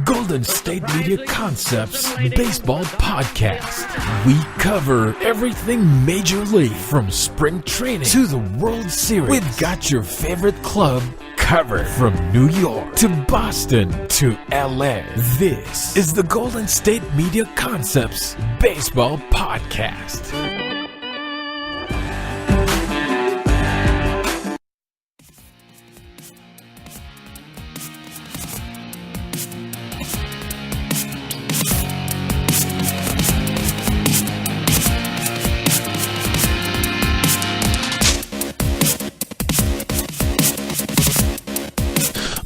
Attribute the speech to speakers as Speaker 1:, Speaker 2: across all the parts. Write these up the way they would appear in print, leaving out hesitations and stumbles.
Speaker 1: Golden State Media Concepts Baseball Podcast. We cover everything Major League, from spring training to the World Series. We've got your favorite club covered, from New York to Boston to LA. This is the Golden State Media Concepts Baseball Podcast.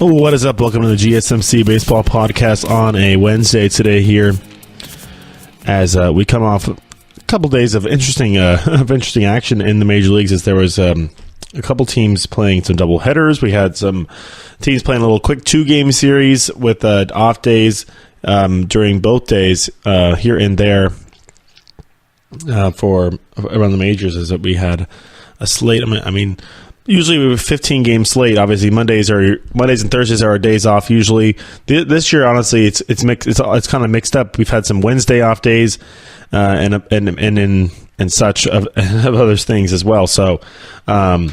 Speaker 2: What is up? Welcome to the GSMC Baseball Podcast on a Wednesday today here, as we come off a couple days of interesting action in the major leagues, as there was a couple teams playing some double headers. We had some teams playing a little quick 2-game series with off days during both days here and there for around the majors, as that we had a slate. I mean, usually we have a 15-game slate. Obviously, Mondays and Thursdays are our days off. Usually, this year, honestly, it's mixed. It's kind of mixed up. We've had some Wednesday off days, and such of other things as well. So, that's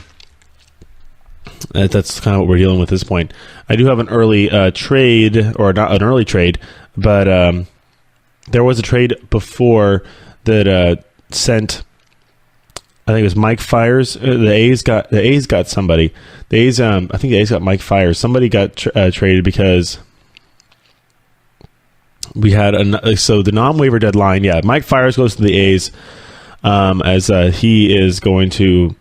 Speaker 2: kind of what we're dealing with at this point. I do have an early trade, or not an early trade, but there was a trade before that sent. I think it was Mike Fiers. The A's got somebody. The A's, I think the A's got Mike Fiers. Somebody got traded because we had so the non-waiver deadline. Yeah, Mike Fiers goes to the A's as he is going to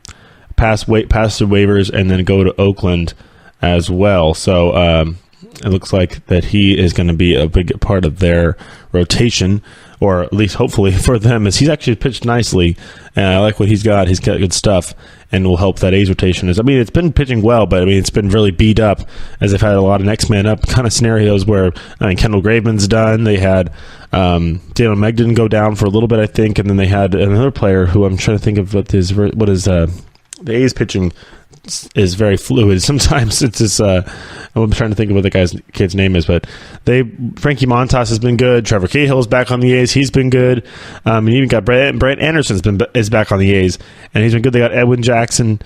Speaker 2: pass through waivers and then go to Oakland as well. So it looks like that he is going to be a big part of their rotation, or at least hopefully for them, as he's actually pitched nicely, and I like what he's got. He's got good stuff, and will help that A's rotation. It's been pitching well, but it's been really beat up, as they've had a lot of next man up kind of scenarios where Kendall Graveman's done. They had Daniel Megden go down for a little bit, I think, and then they had another player who I'm trying to think of what is the A's pitching is very fluid. Sometimes it's just I'm trying to think of what the kid's name is, but Frankie Montas has been good. Trevor Cahill's back on the A's. He's been good. And even got Brett Anderson is back on the A's, and he's been good. They got Edwin Jackson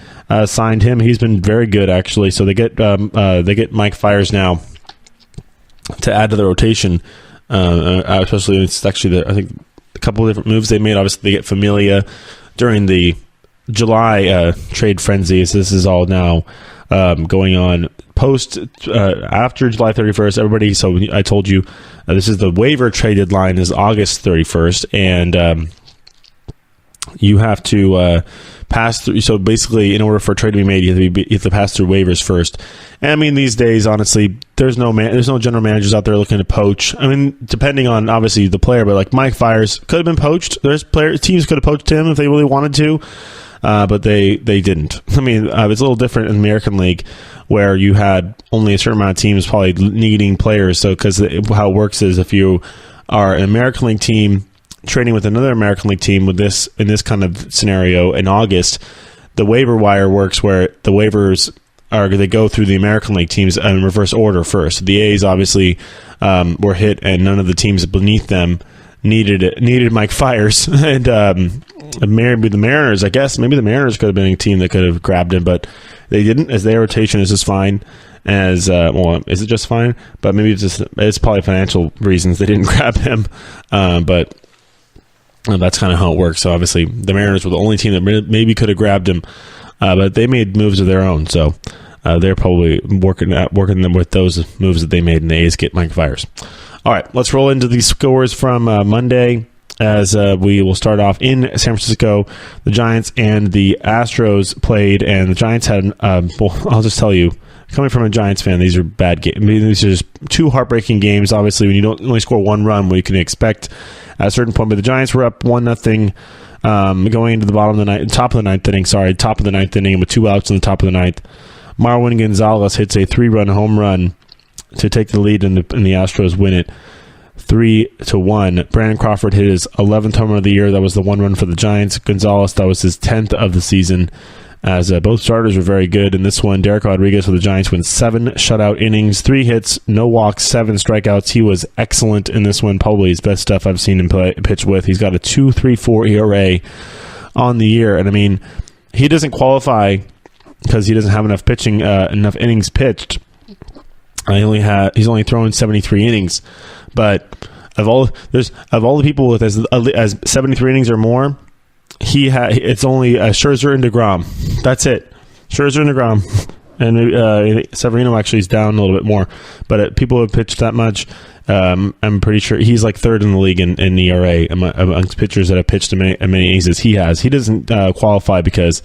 Speaker 2: signed him. He's been very good, actually. So they get Mike Fiers now to add to the rotation. Especially, it's actually I think a couple of different moves they made. Obviously, they get Familia during the July trade frenzy. So this is all now going on post after July 31st. Everybody, so I told you this is the waiver trade deadline is August 31st, and you have to pass through. So basically, in order for a trade to be made, you have to pass through waivers first. And these days, honestly, there's no general managers out there looking to poach. Depending on obviously the player, but like Mike Fiers could have been poached. Teams could have poached him if they really wanted to. But they didn't. It's a little different in the American League, where you had only a certain amount of teams probably needing players. So, because how it works is, if you are an American League team trading with another American League team in this kind of scenario in August, the waiver wire works where the waivers they go through the American League teams in reverse order first. The A's obviously were hit, and none of the teams beneath them needed Mike Fiers, and maybe the Mariners. I guess maybe the Mariners could have been a team that could have grabbed him, but they didn't, as their rotation is just fine. Is it just fine? But maybe it's probably financial reasons they didn't grab him. But that's kind of how it works. So obviously the Mariners were the only team that maybe could have grabbed him, but they made moves of their own. So they're probably working them with those moves that they made, and the A's get Mike Fiers. All right, let's roll into these scores from Monday, as we will start off in San Francisco. The Giants and the Astros played, and the Giants had, I'll just tell you, coming from a Giants fan, these are bad games. These are just two heartbreaking games. Obviously, when you don't only score one run, what you can expect at a certain point. But the Giants were up 1-0 going into the top of the ninth inning, with 2 outs in the top of the ninth. Marwin Gonzalez hits a 3-run home run to take the lead, and the Astros win it 3-1. Brandon Crawford hit his 11th home run of the year. That was the 1 run for the Giants. Gonzalez, that was his 10th of the season. as both starters were very good. In this one, Derek Rodriguez for the Giants went 7 shutout innings, 3 hits, no walks, 7 strikeouts. He was excellent in this one, probably his best stuff I've seen him pitch with. He's got a 2.34 ERA on the year, and I mean, he doesn't qualify because he doesn't have enough pitching, enough innings pitched. He's only thrown 73 innings, but of all the people with as 73 innings or more, it's only Scherzer and DeGrom. That's it. Scherzer and DeGrom. And Severino actually is down a little bit more. But people who have pitched that much, I'm pretty sure he's like third in the league in ERA amongst pitchers that have pitched as many innings as he has. He doesn't qualify because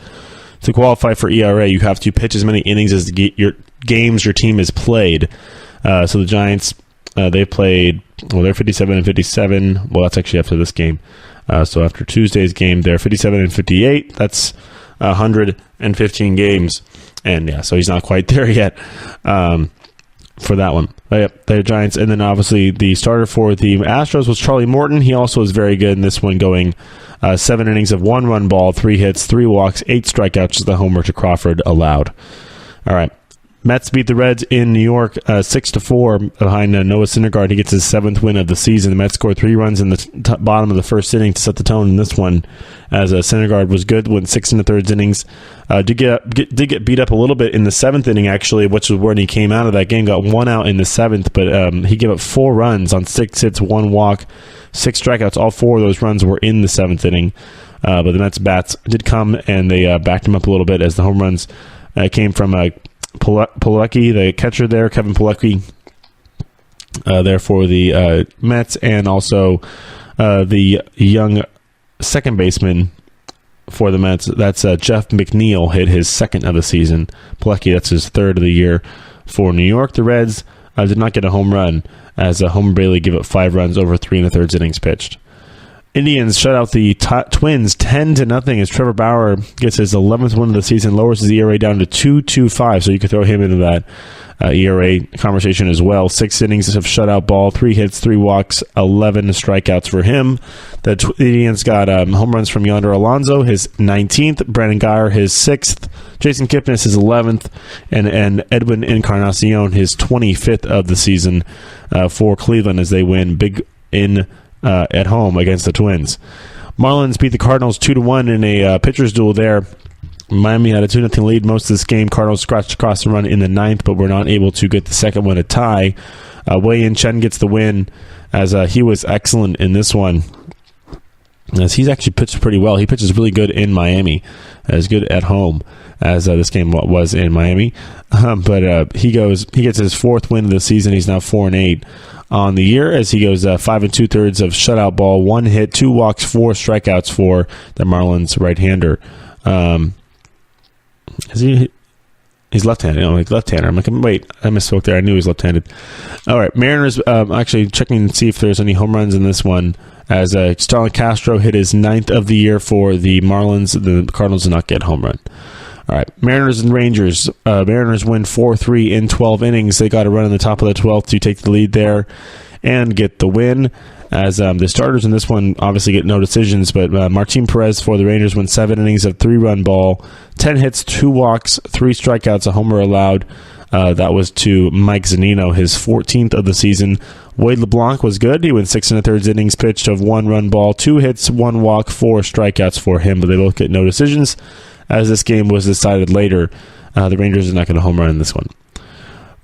Speaker 2: to qualify for ERA, you have to pitch as many innings as your team has played. So the Giants, they played, they're 57 and 57. Well, that's actually after this game. So after Tuesday's game, they're 57 and 58. That's 115 games. And yeah, so he's not quite there yet for that one. But yep, they're Giants. And then obviously the starter for the Astros was Charlie Morton. He also was very good in this one, going 7 innings of 1 run ball, 3 hits, 3 walks, 8 strikeouts, as the homer to Crawford allowed. All right. Mets beat the Reds in New York 6-4 behind Noah Syndergaard. He gets his 7th win of the season. The Mets scored 3 runs in the bottom of the first inning to set the tone in this one, as Syndergaard was good, went 6 1/3 innings. Did get beat up a little bit in the 7th inning, actually, which was when he came out of that game. Got 1 out in the 7th, but he gave up 4 runs on 6 hits, 1 walk, 6 strikeouts. All 4 of those runs were in the 7th inning. But the Mets bats did come, and they backed him up a little bit as the home runs came from Pilecki, the catcher there, Kevin Pilecki, there for the Mets, and also the young second baseman for the Mets. That's Jeff McNeil, hit his 2nd of the season. Pilecki, that's his 3rd of the year for New York. The Reds did not get a home run, as Homer Bailey gave up 5 runs over 3 1/3 innings pitched. Indians shut out the Twins 10-0 as Trevor Bauer gets his 11th win of the season, lowers his ERA down to 2.25, so you could throw him into that ERA conversation as well. 6 innings of shutout ball, 3 hits, 3 walks, 11 strikeouts for him. The Indians got home runs from Yonder Alonso, his 19th, Brandon Guyer, his 6th, Jason Kipnis, his 11th, and Edwin Encarnacion, his 25th of the season for Cleveland, as they win big at home against the Twins. Marlins beat the Cardinals 2-1 in a pitcher's duel there. Miami had a 2-0 lead most of this game. Cardinals scratched across the run in the 9th, but were not able to get the second one, a tie. Wei-Yin Chen gets the win, as he was excellent in this one, as he's actually pitched pretty well. He pitches really good in Miami, as good at home as this game was in Miami. But he gets his 4th win of the season. He's now 4-8 on the year, as he goes 5 2/3 of shutout ball, 1 hit, 2 walks, 4 strikeouts for the Marlins right-hander. He's left-handed. Left-hander. I'm like, wait, I misspoke there. I knew he was left-handed. All right, Mariners actually checking to see if there's any home runs in this one, as Starlin Castro hit his 9th of the year for the Marlins. The Cardinals did not get a home run. All right, Mariners and Rangers. Mariners win 4-3 in 12 innings. They got a run in the top of the 12th to take the lead there and get the win, as the starters in this one obviously get no decisions, but Martin Perez for the Rangers went 7 innings of 3-run ball, 10 hits, 2 walks, 3 strikeouts, a homer allowed. That was to Mike Zunino, his 14th of the season. Wade LeBlanc was good. He went 6 1/3 innings pitched of 1-run ball, 2 hits, 1 walk, 4 strikeouts for him, but they both get no decisions, as this game was decided later. The Rangers did not get a home run in this one.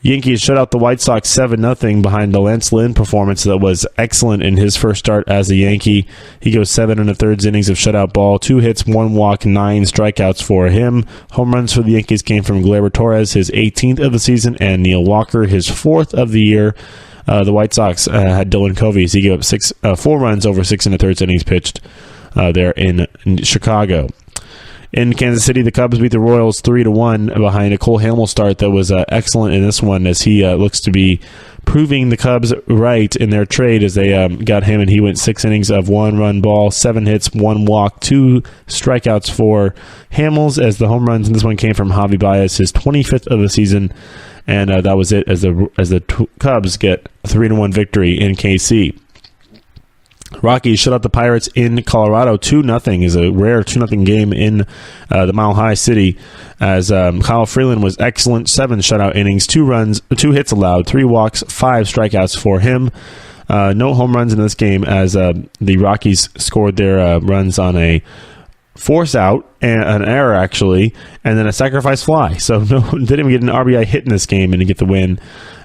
Speaker 2: Yankees shut out the White Sox 7-0 behind the Lance Lynn performance that was excellent in his first start as a Yankee. He goes 7 1/3 innings of shutout ball, 2 hits, 1 walk, 9 strikeouts for him. Home runs for the Yankees came from Gleyber Torres, his 18th of the season, and Neil Walker, his 4th of the year. The White Sox had Dylan Covey. He gave up 4 runs over 6 1/3 innings pitched there in Chicago. In Kansas City, the Cubs beat the Royals 3-1 behind a Cole Hamels start that was excellent in this one, as he looks to be proving the Cubs right in their trade, as they got him, and he went 6 innings of 1-run ball, 7 hits, 1 walk, 2 strikeouts for Hamels, as the home runs in this one came from Javi Baez, his 25th of the season, and that was it, as the Cubs get a 3-1 victory in KC. Rockies shut out the Pirates in Colorado 2-0. Is a rare 2-0 game in the Mile High City, as Kyle Freeland was excellent. 7 shutout innings, 2 runs, 2 hits allowed, 3 walks, 5 strikeouts for him. No home runs in this game, as the Rockies scored their runs on a force out, and an error actually, and then a sacrifice fly. So no, didn't even get an RBI hit in this game and to get the win,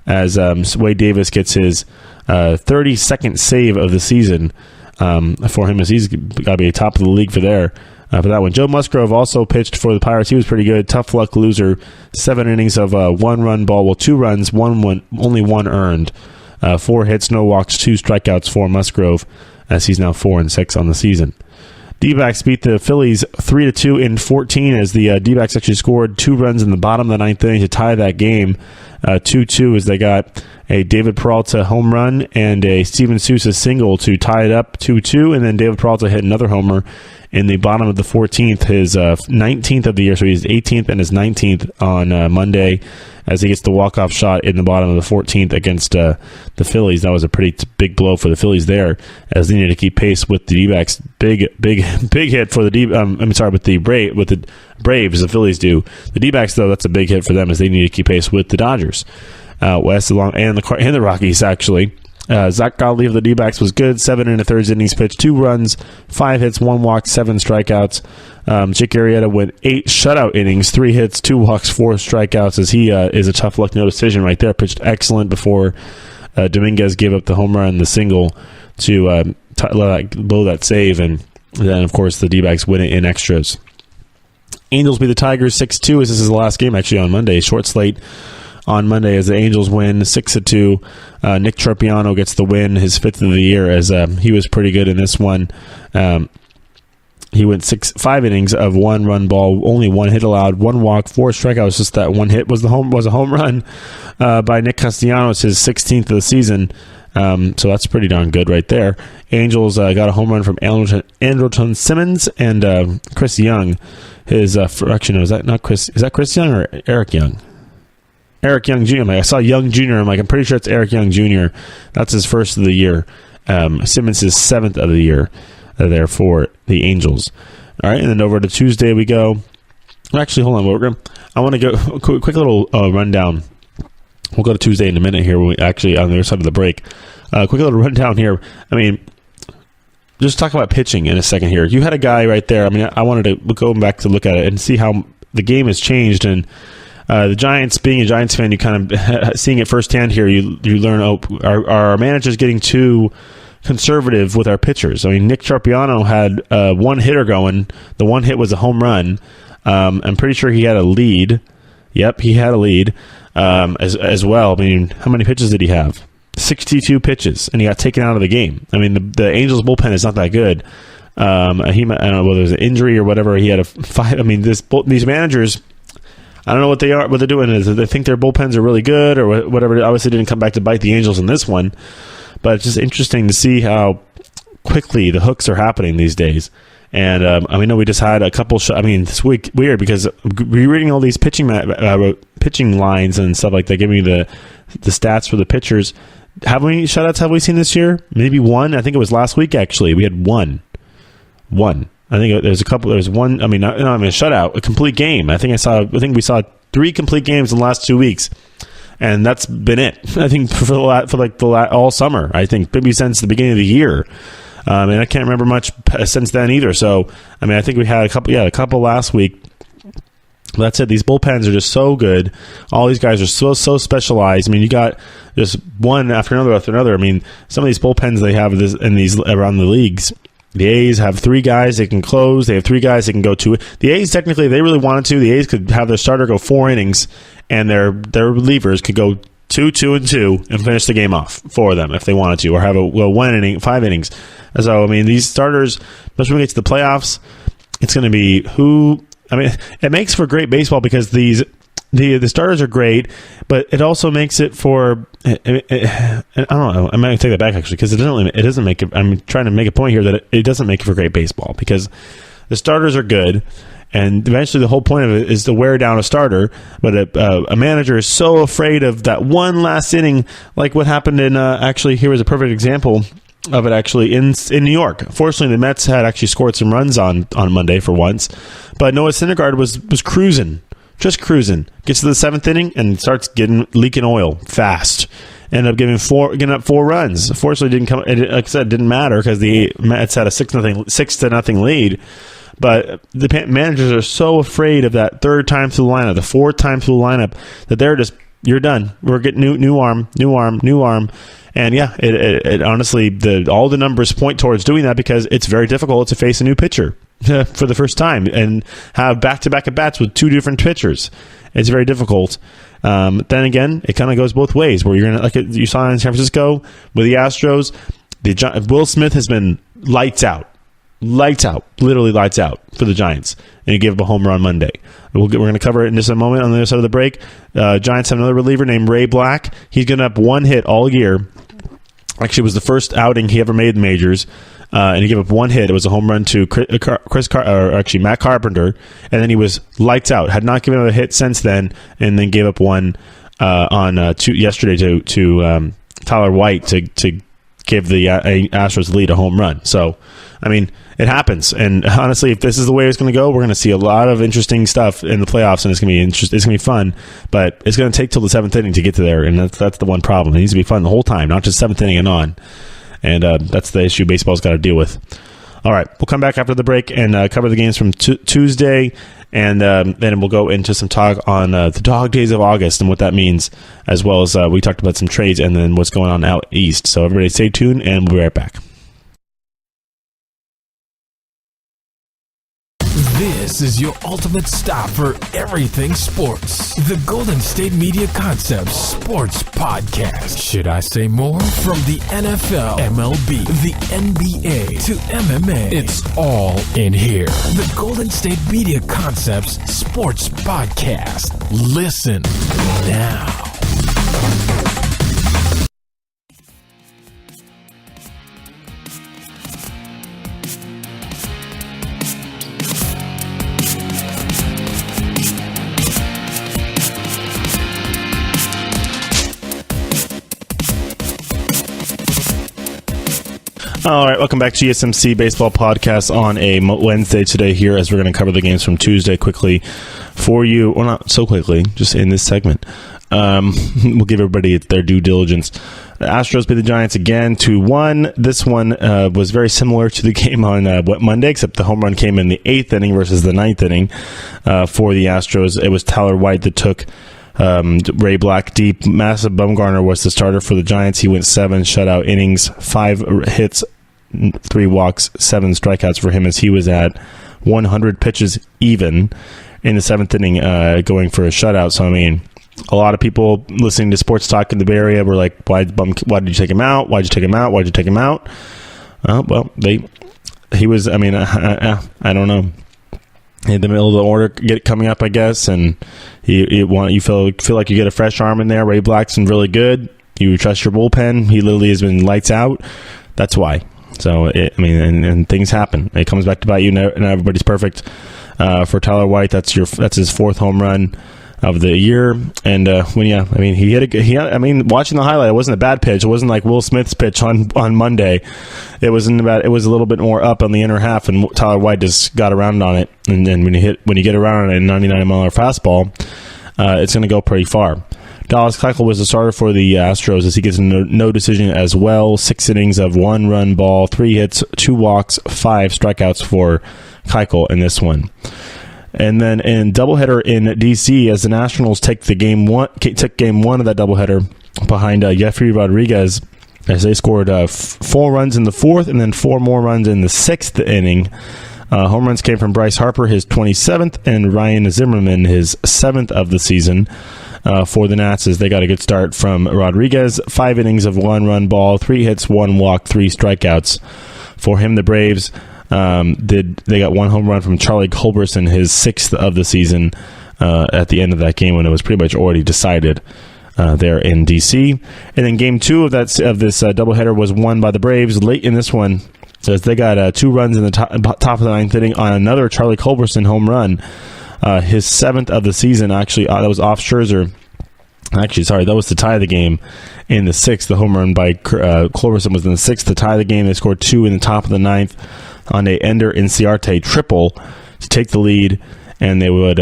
Speaker 2: as Wade Davis gets his 32nd save of the season for him, as he's got to be top of the league for that one. Joe Musgrove also pitched for the Pirates. He was pretty good. Tough luck loser. 7 innings of 1-run ball. Well, 2 runs, only 1 earned. 4 hits, no walks, 2 strikeouts for Musgrove, as he's now 4-6 on the season. D-backs beat the Phillies 3-2 in 14, as the D-backs actually scored 2 runs in the bottom of the 9th inning to tie that game 2-2, as they got a David Peralta home run and a Steven Souza single to tie it up 2-2, and then David Peralta hit another homer in the bottom of the 14th, his 19th of the year, so he's 18th and his 19th on Monday, as he gets the walk-off shot in the bottom of the 14th against the Phillies. That was a pretty big blow for the Phillies there, as they needed to keep pace with the D-backs. Big hit for the with the Braves, the Phillies do. The D-backs, though, that's a big hit for them, as they need to keep pace with the Dodgers. West along and the Rockies, actually. Zach Godley of the D-backs was good. 7 1/3 innings pitched, 2 runs, 5 hits, 1 walk, 7 strikeouts. Jake Arrieta went 8 shutout innings, 3 hits, 2 walks, 4 strikeouts, as he is a tough luck no decision right there. Pitched excellent before Dominguez gave up the home run, the single, to blow that save, and then, of course, the D-backs win it in extras. Angels beat the Tigers 6-2, as this is the last game actually on Monday. Short slate on Monday, as the Angels win 6-2. Nick Tropiano gets the win, his 5th of the year, as he was pretty good in this one. He went 5 innings of 1-run ball, only 1 hit allowed, 1 walk, 4 strikeouts. Just that 1 hit was a home run by Nick Castellanos, his 16th of the season. So that's pretty darn good right there. Angels got a home run from Andrelton Simmons and Chris Young. His actually, no, is that Chris Young or Eric Young? Eric Young Jr. I saw Young Jr. I'm pretty sure it's Eric Young Jr. That's his 1st of the year. Simmons' 7th of the year there for the Angels. All right, and then over to Tuesday we go. Actually, hold on. I want to go a quick little rundown. We'll go to Tuesday in a minute here. When we actually on the other side of the break. Quick little rundown here. I mean, just talk about pitching in a second here. You had a guy right there. I mean, I wanted to go back to look at it and see how the game has changed. And the Giants, being a Giants fan, you kind of seeing it firsthand here. You learn, our managers getting too conservative with our pitchers. I mean, Nick Tropiano had 1 hitter going. The 1 hit was a home run. I'm pretty sure he had a lead. Yep, he had a lead as well. I mean, how many pitches did he have? 62 pitches, and he got taken out of the game. I mean, the Angels bullpen is not that good. I don't know whether it was an injury or whatever. He had a 5. I mean, these managers, I don't know what they're doing. Is they think their bullpens are really good or whatever. Obviously, didn't come back to bite the Angels in this one, but it's just interesting to see how quickly the hooks are happening these days. And I know we just had a couple. This week weird because rereading all these pitching lines and stuff like that, giving me the stats for the pitchers. How many shutouts have we seen this year? Maybe 1. I think it was last week. Actually, we had 1. I think there's a couple. There's 1. I mean, a shutout, a complete game. I think we saw 3 complete games in the last 2 weeks, and that's been it. I think for all summer. I think maybe since the beginning of the year. And I can't remember much since then either. So, I mean, I think we had a couple last week. That's it. These bullpens are just so good. All these guys are so specialized. I mean, you got just one after another. I mean, some of these bullpens they have in these around the leagues. The A's have 3 guys they can close. They have 3 guys they can go 2. The A's, technically, if they really wanted to, the A's could have their starter go 4 innings, and their relievers could go 2, 2, and 2 and finish the game off for them if they wanted to, or have 1 inning, 5 innings. So, I mean, these starters, especially when we get to the playoffs, it's going to be who. I mean, it makes for great baseball because the starters are great, but it also makes it for. I don't know. I'm going to take that back actually because it doesn't make it. I'm trying to make a point here that it doesn't make it for great baseball because the starters are good. And eventually the whole point of it is to wear down a starter, but a manager is so afraid of that one last inning, like what happened in, actually, here was a perfect example. of it actually in New York. Fortunately, the Mets had actually scored some runs on Monday for once, but Noah Syndergaard was cruising, just cruising. Gets to the 7th inning and starts leaking oil fast. Ended up getting up 4 runs. Fortunately, didn't come. Like I said, it didn't matter because the Mets had a 6-0 lead. But the managers are so afraid of that third time through the lineup, the fourth time through the lineup, that they're just, you're done. We're getting new arm. And yeah, it honestly, all the numbers point towards doing that because it's very difficult to face a new pitcher for the first time and have back-to-back at-bats with 2 different pitchers. It's very difficult. Then again, it kind of goes both ways, where you're going to, like you saw in San Francisco with the Astros, Will Smith has been lights out, literally lights out for the Giants, and he gave up a home run Monday. We're going to cover it in just a moment on the other side of the break. Giants have another reliever named Ray Black. He's given up 1 hit all year. Actually, it was the first outing he ever made in the majors, and he gave up 1 hit. It was a home run to Matt Carpenter, and then he was lights out. Had not given up a hit since then, and then gave up one yesterday to Tyler White to give the Astros lead a home run. So, I mean, it happens. And honestly, if this is the way it's going to go, we're going to see a lot of interesting stuff in the playoffs, and it's going to be fun. But it's going to take till the 7th inning to get to there, and that's the one problem. It needs to be fun the whole time, not just 7th inning and on. And that's the issue baseball's got to deal with. All right, we'll come back after the break and cover the games from Tuesday, and then we'll go into some talk on the dog days of August and what that means, as well as we talked about some trades and then what's going on out east. So everybody stay tuned, and we'll be right back.
Speaker 1: This is your ultimate stop for everything sports. The Golden State Media Concepts Sports Podcast. Should I say more? From the NFL, MLB, the NBA to MMA, it's all in here. The Golden State Media Concepts Sports Podcast. Listen now.
Speaker 2: All right, welcome back to GSMC Baseball Podcast on a Wednesday today here, as we're going to cover the games from Tuesday quickly for you. Well, not so quickly, just in this segment. We'll give everybody their due diligence. The Astros beat the Giants again 2-1. This one was very similar to the game on Monday, except the home run came in the 8th inning versus the 9th inning for the Astros. It was Tyler White that took Ray Black deep. Massive Bumgarner was the starter for the Giants. He went 7 shutout innings, 5 hits, 3 walks, 7 strikeouts for him, as he was at 100 pitches even in the 7th inning, going for a shutout. So, I mean, a lot of people listening to sports talk in the Bay Area were like, why did you take him out? Why'd you take him out? Why'd you take him out? Well, he was, I mean, I don't know. In the middle of the order coming up, I guess, and you feel like you get a fresh arm in there. Ray Black's been really good. You trust your bullpen. He literally has been lights out. That's why. So, and things happen. It comes back to bite you, and everybody's perfect. For Tyler White, that's his 4th home run of the year. And watching the highlight, it wasn't a bad pitch. It wasn't like Will Smith's pitch on Monday. It wasn't bad. It was a little bit more up on the inner half, and Tyler White just got around on it. And then when you get around on a 99-mile-an-hour fastball, it's going to go pretty far. Dallas Keuchel was the starter for the Astros, as he gets no decision as well. 6 innings of 1-run ball, 3 hits, 2 walks, 5 strikeouts for Keuchel in this one. And then in doubleheader in D.C., as the Nationals took game one of that doubleheader behind Jeffrey Rodriguez, as they scored 4 runs in the 4th and then 4 more runs in the 6th inning. Home runs came from Bryce Harper, his 27th, and Ryan Zimmerman, his 7th of the season. For the Nats, as they got a good start from Rodriguez. 5 innings of 1-run ball, 3 hits, 1 walk, 3 strikeouts. For him, the Braves they got 1 home run from Charlie Culberson, his 6th of the season, at the end of that game when it was pretty much already decided there in D.C. And then game 2 of this doubleheader was won by the Braves late in this one, as they got 2 runs in the top of the 9th inning on another Charlie Culberson home run. His 7th of the season, actually, that was off Scherzer. Actually, sorry, that was to tie the game in the 6th. The home run by Cloverson was in the 6th to tie the game. They scored 2 in the top of the 9th on a Ender Inciarte triple to take the lead, and they would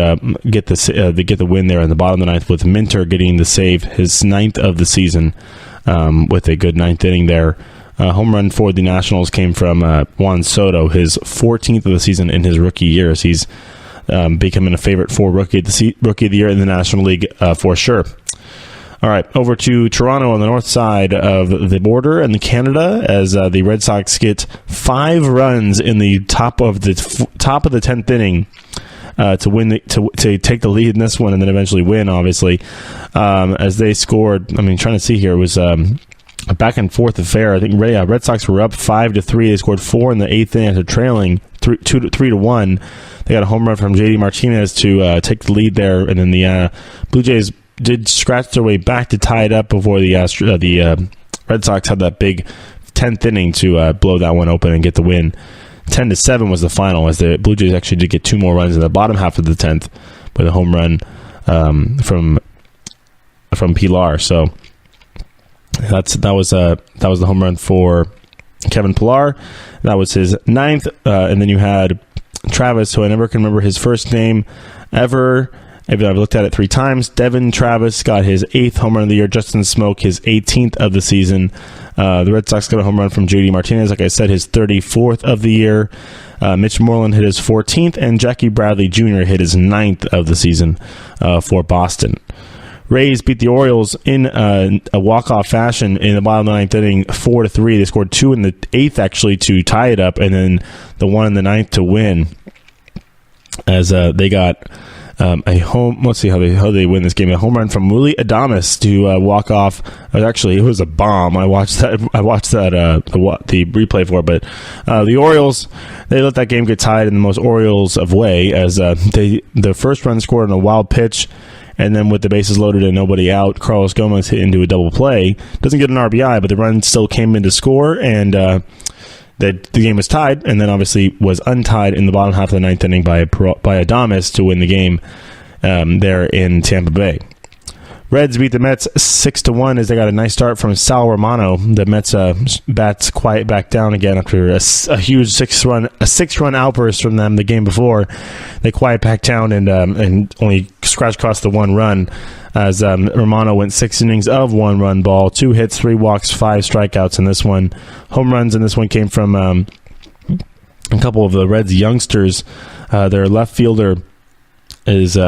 Speaker 2: get the win there in the bottom of the 9th with Minter getting the save, his 9th of the season, with a good 9th inning there. Home run for the Nationals came from Juan Soto, his 14th of the season in his rookie years. He's becoming a favorite for rookie of the year in the National League for sure. All right, over to Toronto on the north side of the border in Canada, as the Red Sox get 5 runs in the top of the 10th inning to win to take the lead in this one, and then eventually win. Obviously, as they scored. I mean, trying to see here, it was a back and forth affair. I think Red Sox were up 5-3. They scored 4 in the 8th inning after trailing 3-1. They got a home run from J.D. Martinez to take the lead there, and then the Blue Jays did scratch their way back to tie it up before the Red Sox had that big 10th inning to blow that one open and get the win. 10-7 was the final, as the Blue Jays actually did get 2 more runs in the bottom half of the 10th with a home run from Pilar. So that was the home run for Kevin Pillar. That was his 9th, and then you had Travis, who I never can remember his first name ever. I've looked at it 3 times. Devin Travis got his 8th home run of the year. Justin Smoke, his 18th of the season. The Red Sox got a home run from J.D. Martinez, like I said, his 34th of the year. Mitch Moreland hit his 14th, and Jackie Bradley Jr. hit his 9th of the season for Boston. Rays beat the Orioles in a walk-off fashion in the bottom of the 9th inning, 4-3. They scored 2 in the 8th, actually, to tie it up, and then the 1 in the 9th to win, as they got a home. Let's see how they win this game. A home run from Willie Adames to walk off. It was a bomb. I watched that. The replay for it. But the Orioles, they let that game get tied in the most Orioles of way, as the first run scored on a wild pitch, and then with the bases loaded and nobody out, Carlos Gomez hit into a double play. Doesn't get an RBI, but the run still came in to score, and the game was tied, and then obviously was untied in the bottom half of the 9th inning by Adames to win the game there in Tampa Bay. Reds beat the Mets 6-1 as they got a nice start from Sal Romano. The Mets bats quiet back down again after a huge 6-run outburst from them the game before. They quiet back down and only scratched across the 1 run, as Romano went 6 innings of 1-run ball, 2 hits, 3 walks, 5 strikeouts in this one. Home runs in this one came from a couple of the Reds youngsters. Their left fielder is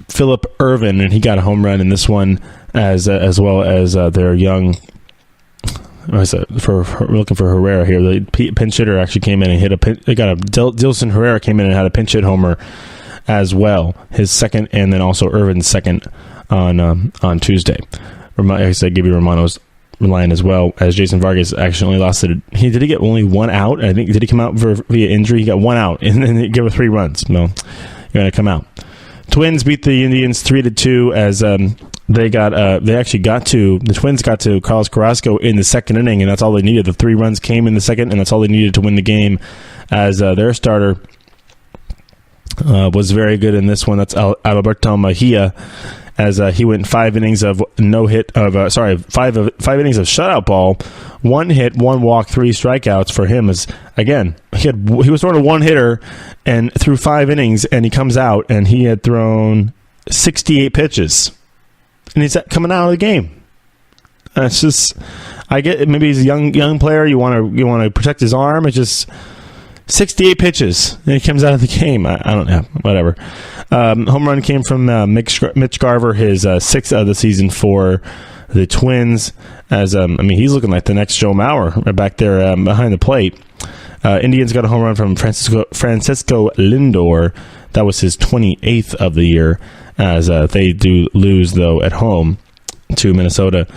Speaker 2: Philip Irvin, and he got a home run in this one, as well as their young. We're looking for Herrera here. The pinch hitter actually came in and hit Dilson Herrera came in and had a pinch hit homer as well, his 2nd, and then also Irvin's 2nd on Tuesday. Like I said, Gibby Romano's line as well, as Jason Vargas actually only lost it. Did he get only 1 out? I think, did he come out via injury? He got 1 out, and then he gave 3 runs. No, you're going to come out. Twins beat the Indians 3-2, as the Twins got to Carlos Carrasco in the 2nd inning, and that's all they needed. The 3 runs came in the 2nd, and that's all they needed to win the game, as their starter was very good in this one. That's Alberto Mejia, as he went 5 innings of 5 innings of shutout ball, 1 hit, 1 walk, 3 strikeouts for him. As again, he was sort of 1 hitter and threw 5 innings, and he comes out and he had thrown 68 pitches, and he's coming out of the game. It's just, I get it, maybe he's a young player. You want to protect his arm. It's just 68 pitches, and he comes out of the game. I don't know, whatever. Home run came from Mitch Garver, his 6th of the season for the Twins. As he's looking like the next Joe Mauer back there behind the plate. Indians got a home run from Francisco Lindor. That was his 28th of the year, as they do lose, though, at home to Minnesota.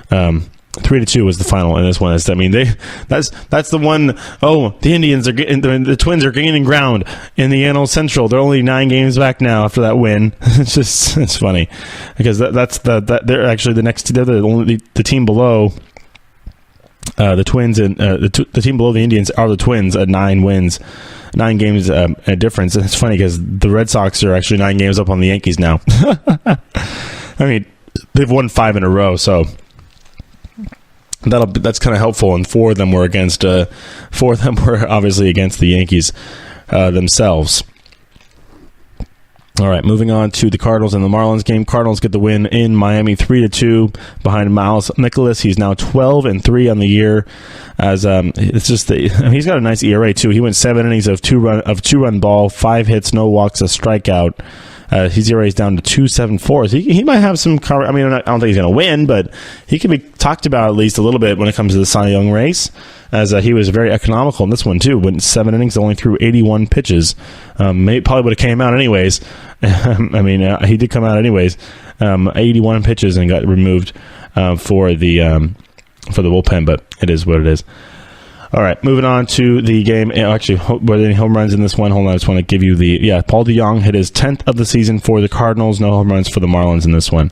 Speaker 2: 3-2 was the final in this one. That's the one. Oh, the Indians are getting, the Twins are gaining ground in the NL Central. They're only 9 games back now after that win. It's funny, because they're actually the next. They're the team below the Twins, and the team below the Indians are the Twins at 9 wins, 9 games a difference. And it's funny because the Red Sox are actually 9 games up on the Yankees now. I mean, they've won 5 in a row, so that's kind of helpful. And 4 of them were obviously against the Yankees themselves. All right, moving on to the Cardinals and the Marlins game. Cardinals get the win in Miami 3-2 behind Miles Nicholas. He's now 12-3 on the year. As it's just he's got a nice ERA too. He went 7 innings of two-run ball, 5 hits, no walks, a strikeout. His ERA is down to 2.74. So he might have some cover. I mean, I don't think he's going to win, but he can be talked about at least a little bit when it comes to the Cy Young race, as he was very economical in this one too. Went 7 innings, only threw 81 pitches. Probably would have came out anyways. I mean, he did come out anyways. 81 pitches and got removed for the bullpen, but it is what it is. All right, moving on to the game. Actually, were there any home runs in this one? Hold on, I just want to give you Paul DeJong hit his 10th of the season for the Cardinals. No home runs for the Marlins in this one.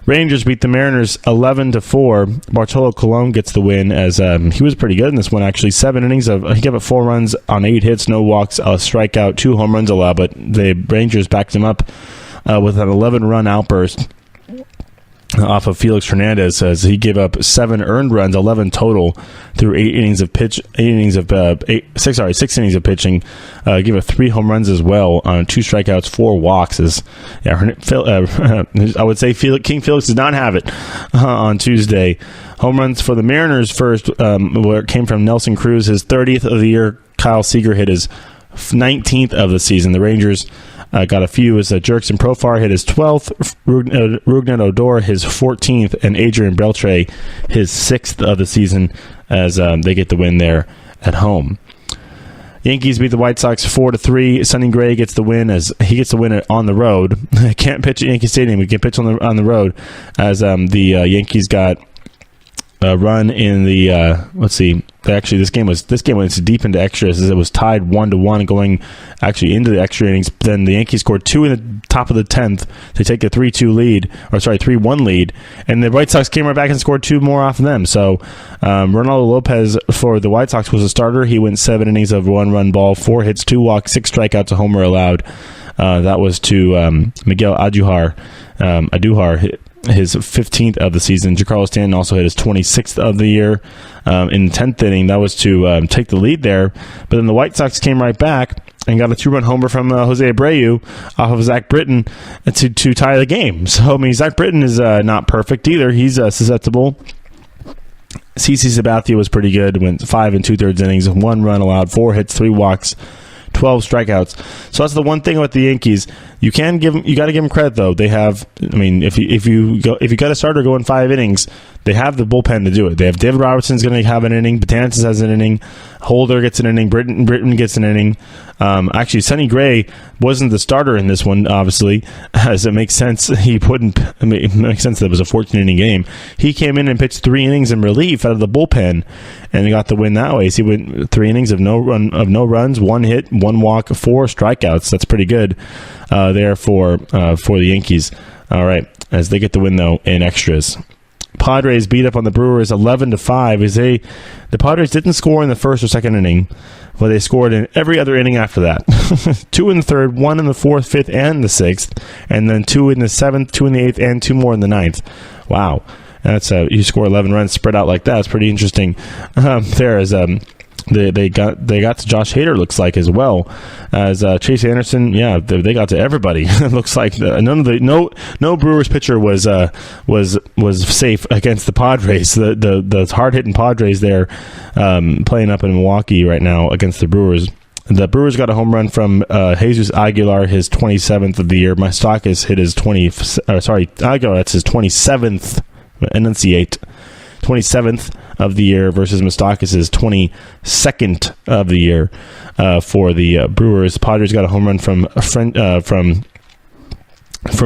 Speaker 2: Rangers beat the Mariners 11-4. Bartolo Colon gets the win, as he was pretty good in this one, actually. 7 innings he gave up 4 runs on 8 hits, no walks, a strikeout, 2 home runs allowed, but the Rangers backed him up with an 11-run outburst off of Felix Hernandez, as he gave up 7 earned runs, 11 total through 6 innings of pitching. Gave up 3 home runs as well on 2 strikeouts, 4 walks. I would say King Felix did not have it on Tuesday. Home runs for the Mariners first, where it came from Nelson Cruz, his 30th of the year. Kyle Seager hit his 19th of the season. The Rangers got a few as Jerkson Profar hit his 12th, Rougned Odor his 14th, and Adrian Beltre his 6th of the season, as they get the win there at home. Yankees beat the White Sox 4-3. Sonny Gray gets the win, as he gets the win on the road. Can't pitch at Yankee Stadium. We can pitch on the road, as the Yankees got a run in the let's see. Actually, this game went deep into extras, as it was tied 1-1 going actually into the extra innings. Then the Yankees scored 2 in the top of the 10th to take a 3-1 lead, and the White Sox came right back and scored 2 more off of them. So Ronaldo Lopez for the White Sox was a starter. He went 7 innings of 1-run ball, 4 hits, 2 walks, 6 strikeouts, a homer allowed. That was to Miguel Andujar. His 15th of the season. Giancarlo Stanton also hit his 26th of the year in the 10th inning. That was to take the lead there. But then the White Sox came right back and got a 2-run homer from Jose Abreu off of Zach Britton to tie the game. So, I mean, Zach Britton is not perfect either. He's susceptible. CC Sabathia was pretty good. Went 5 2/3 innings, 1 run allowed, 4 hits, 3 walks, 12 strikeouts. So that's the one thing with the Yankees. You got to give them credit though. They have, I mean, if you got a starter going 5 innings, they have the bullpen to do it. They have David Robertson's going to have an inning, Betances has an inning, Holder gets an inning, Britton gets an inning. Actually, Sonny Gray wasn't the starter in this one, obviously, as it makes sense. It makes sense that it was a 14-inning game. He came in and pitched 3 innings in relief out of the bullpen, and he got the win that way. So he went 3 innings of no runs, 1 hit, 1 walk, 4 strikeouts. That's pretty good there for the Yankees. All right, as they get the win though in extras. Padres beat up on the Brewers 11-5. The Padres didn't score in the first or second inning, but they scored in every other inning after that. 2 in the third, 1 in the fourth, fifth, and the sixth, and then 2 in the seventh, 2 in the eighth, and 2 more in the ninth. Wow, that's you score 11 runs spread out like that. It's pretty interesting. There is They got to Josh Hader, looks like, as well as Chase Anderson. Yeah, they got to everybody. It looks like no Brewers pitcher was safe against the Padres. The hard hitting Padres there playing up in Milwaukee right now against the Brewers. The Brewers got a home run from Jesus Aguilar, his 27th of the year. Moustakas hit his Aguilar, that's his 27th. Enunciate. 27th of the year versus Moustakas' 22nd of the year for the Brewers. Padres got a home run from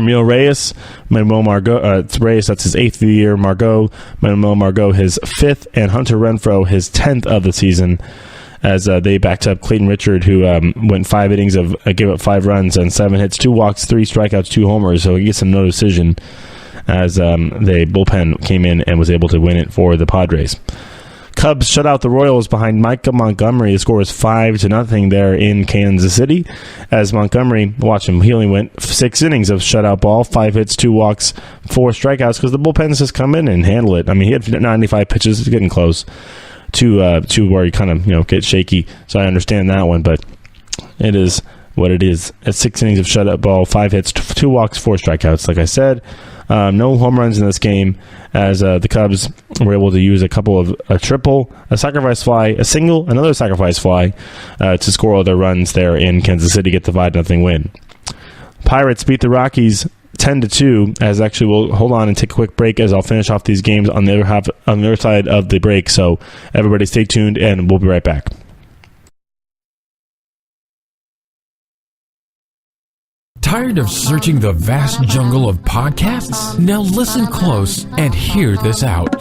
Speaker 2: Mil Reyes. Manuel Margot, it's Reyes, that's his 8th of the year. Manuel Margot, his 5th, and Hunter Renfroe, his 10th of the season, as they backed up Clayton Richard, who went 5 innings gave up 5 runs and 7 hits, 2 walks, 3 strikeouts, 2 homers, so he gets a no decision, as the bullpen came in and was able to win it for the Padres. Cubs shut out the Royals behind Micah Montgomery. The score was 5-0 there in Kansas City. As Montgomery, watch him, he only went 6 innings of shutout ball, 5 hits, 2 walks, 4 strikeouts, because the bullpens just come in and handle it. I mean, he had 95 pitches. It's getting close to where you kind of get shaky. So I understand that one, but it is what it is. At 6 innings of shutout ball, 5 hits, 2 walks, 4 strikeouts. Like I said, no home runs in this game, as the Cubs were able to use a couple of a triple, a sacrifice fly, a single, another sacrifice fly to score all their runs there in Kansas City, get the 5-0 win. Pirates beat the Rockies 10-2. As actually, we'll hold on and take a quick break as I'll finish off these games on the other side of the break. So everybody, stay tuned, and we'll be right back.
Speaker 1: Tired of searching the vast jungle of podcasts? Now listen close and hear this out.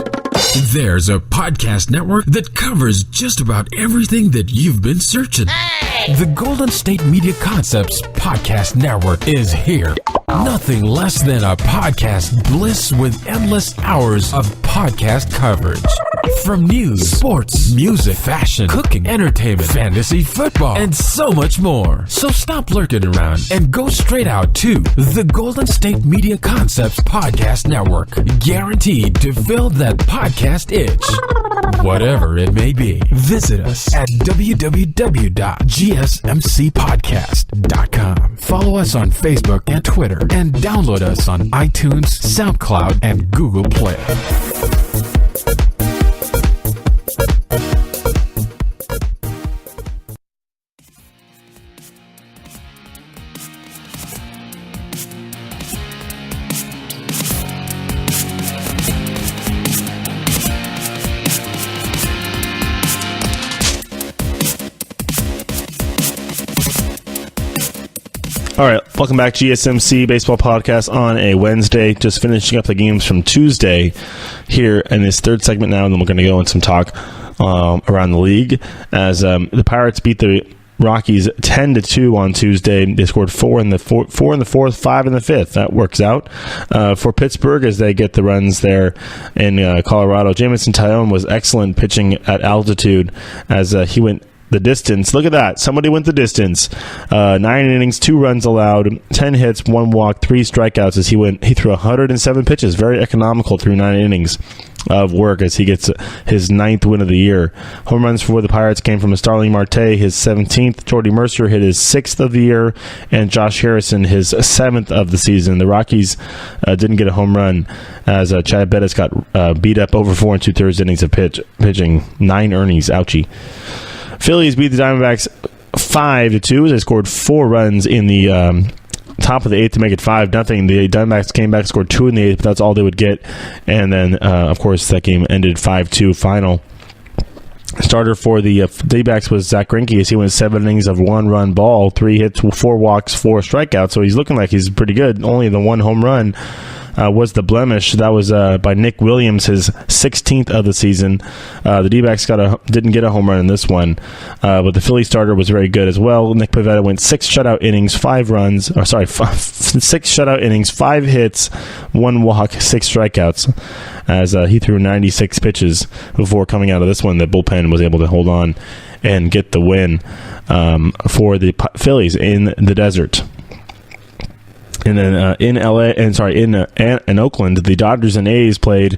Speaker 1: There's a podcast network that covers just about everything that you've been searching. Hey! The Golden State Media Concepts Podcast Network is here. Nothing less than a podcast bliss with endless hours of podcast coverage. From news, sports, music, fashion, cooking, entertainment, fantasy, football, and so much more. So stop lurking around and go straight out to the Golden State Media Concepts Podcast Network. Guaranteed to fill that podcast itch. Whatever it may be. Visit us at www.gsmcpodcast.com. Follow us on Facebook and Twitter, and download us on iTunes, SoundCloud, and Google Play.
Speaker 2: All right, welcome back to GSMC Baseball Podcast on a Wednesday. Just finishing up the games from Tuesday here in this third segment now, and then we're going to go into some talk around the league. As the Pirates beat the Rockies 10-2 on Tuesday. They scored 4 in the fourth, 5 in the fifth. That works out for Pittsburgh as they get the runs there in Colorado. Jamison Tyone was excellent pitching at altitude as he went the distance. Look at that. Somebody went the distance. 9 innings, 2 runs allowed, 10 hits, 1 walk, 3 strikeouts as he threw 107 pitches. Very economical through 9 innings of work as he gets his 9th win of the year. Home runs for the Pirates came from Starling Marte, his 17th. Jordy Mercer hit his 6th of the year, and Josh Harrison his 7th of the season. The Rockies didn't get a home run as Chad Bettis got beat up over 4 2/3 innings of pitching. 9 earnings. Ouchie. Phillies beat the Diamondbacks 5-2. They scored 4 runs in the top of the 8th to make it 5-0. The Diamondbacks came back, scored 2 in the 8th, but that's all they would get. And then, of course, that game ended 5-2 final. Starter for the D-backs was Zach Greinke as he went 7 innings of 1-run ball, 3 hits, 4 walks, 4 strikeouts. So he's looking like he's pretty good. Only the 1 home run was the blemish. That was by Nick Williams, his 16th of the season. The D-backs didn't get a home run in this one, but the Philly starter was very good as well. Nick Pivetta went 6 shutout innings, 5 runs. 6 shutout innings, 5 hits, 1 walk, 6 strikeouts, as he threw 96 pitches before coming out of this one. The bullpen was able to hold on and get the win for the Phillies in the desert. And then in Oakland, the Dodgers and A's played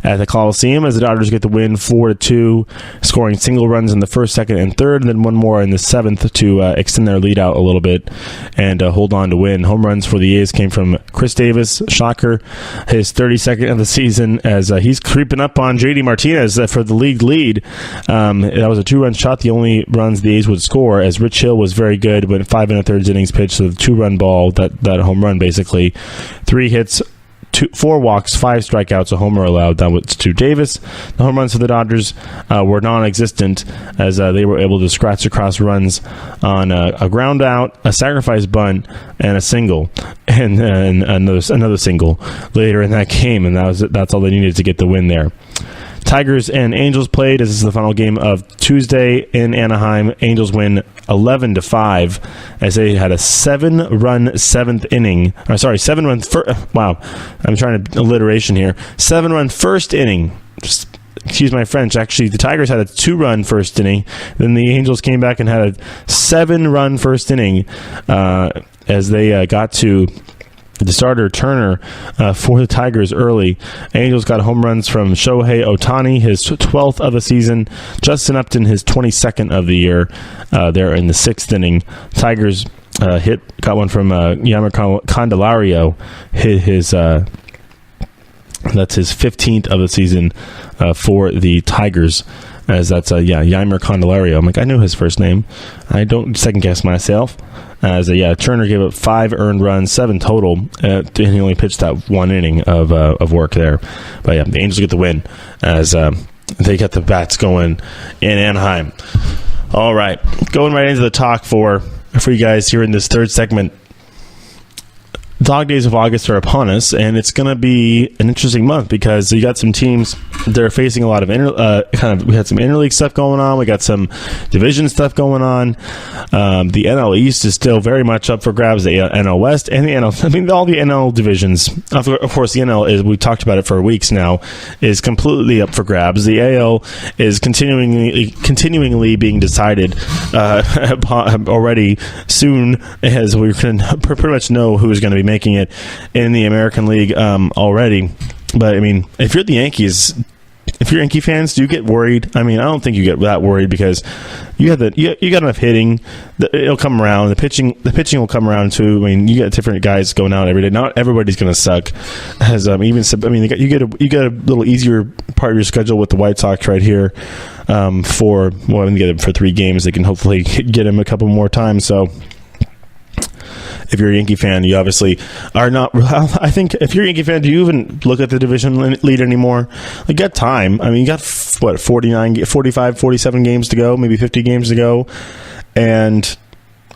Speaker 2: at the Coliseum as the Dodgers get the win 4-2, scoring single runs in the 1st, 2nd, and 3rd, and then 1 more in the 7th to extend their lead out a little bit and hold on to win. Home runs for the A's came from Chris Davis, shocker, his 32nd of the season, as he's creeping up on JD Martinez for the league lead. That was a 2-run shot, the only runs the A's would score, as Rich Hill was very good, went 5 1/3 innings pitched, so the 2-run ball, that home run basically. 3 hits, 4 walks, 5 strikeouts, a homer allowed. That was to Davis. The home runs for the Dodgers were non-existent as they were able to scratch across runs on a ground out, a sacrifice bunt, and a single, and another single later in that game, and that's all they needed to get the win there. Tigers and Angels played. This is the final game of Tuesday in Anaheim. Angels win 11-5 as they had a 7-run 7th inning. 7-run. Wow, I'm trying to alliteration here. 7-run 1st inning. Just excuse my French, actually the Tigers had a 2-run first inning. Then the Angels came back and had a 7-run first inning as they got to the starter Turner for the Tigers early. Angels got home runs from Shohei Ohtani, his 12th of the season. Justin Upton, his 22nd of the year. There in the 6th inning. Tigers got one from Yammer Candelario. That's his 15th of the season for the Tigers. As that's Yammer Candelario. I'm like, I knew his first name. I don't second guess myself. As Turner gave up 5 earned runs, 7 total, and he only pitched that 1 inning of work there. But the Angels get the win as they get the bats going in Anaheim. All right, going right into the talk for you guys here in this third segment. Dog days of August are upon us, and it's going to be an interesting month because you got some teams that are facing a lot of we had some interleague stuff going on. We got some division stuff going on. The NL East is still very much up for grabs. The NL West and the NL, all the NL divisions. Of course, the NL is, we talked about it for weeks now, is completely up for grabs. The AL is continuingly being decided already soon, as we can pretty much know who is going to be making it in the American League already. But I mean, if you're the Yankees, if you're Yankee fans, do you get worried? I mean, I don't think you get that worried because you got enough hitting. It'll come around. The pitching will come around too. I mean, you got different guys going out every day. Not everybody's going to suck. As you get a little easier part of your schedule with the White Sox right here for 3 games. They can hopefully get him a couple more times. So if you're a Yankee fan, you obviously are not. I think if you're a Yankee fan, do you even look at the division lead anymore? You got time. I mean, you got 45, 47 games to go, maybe 50 games to go, and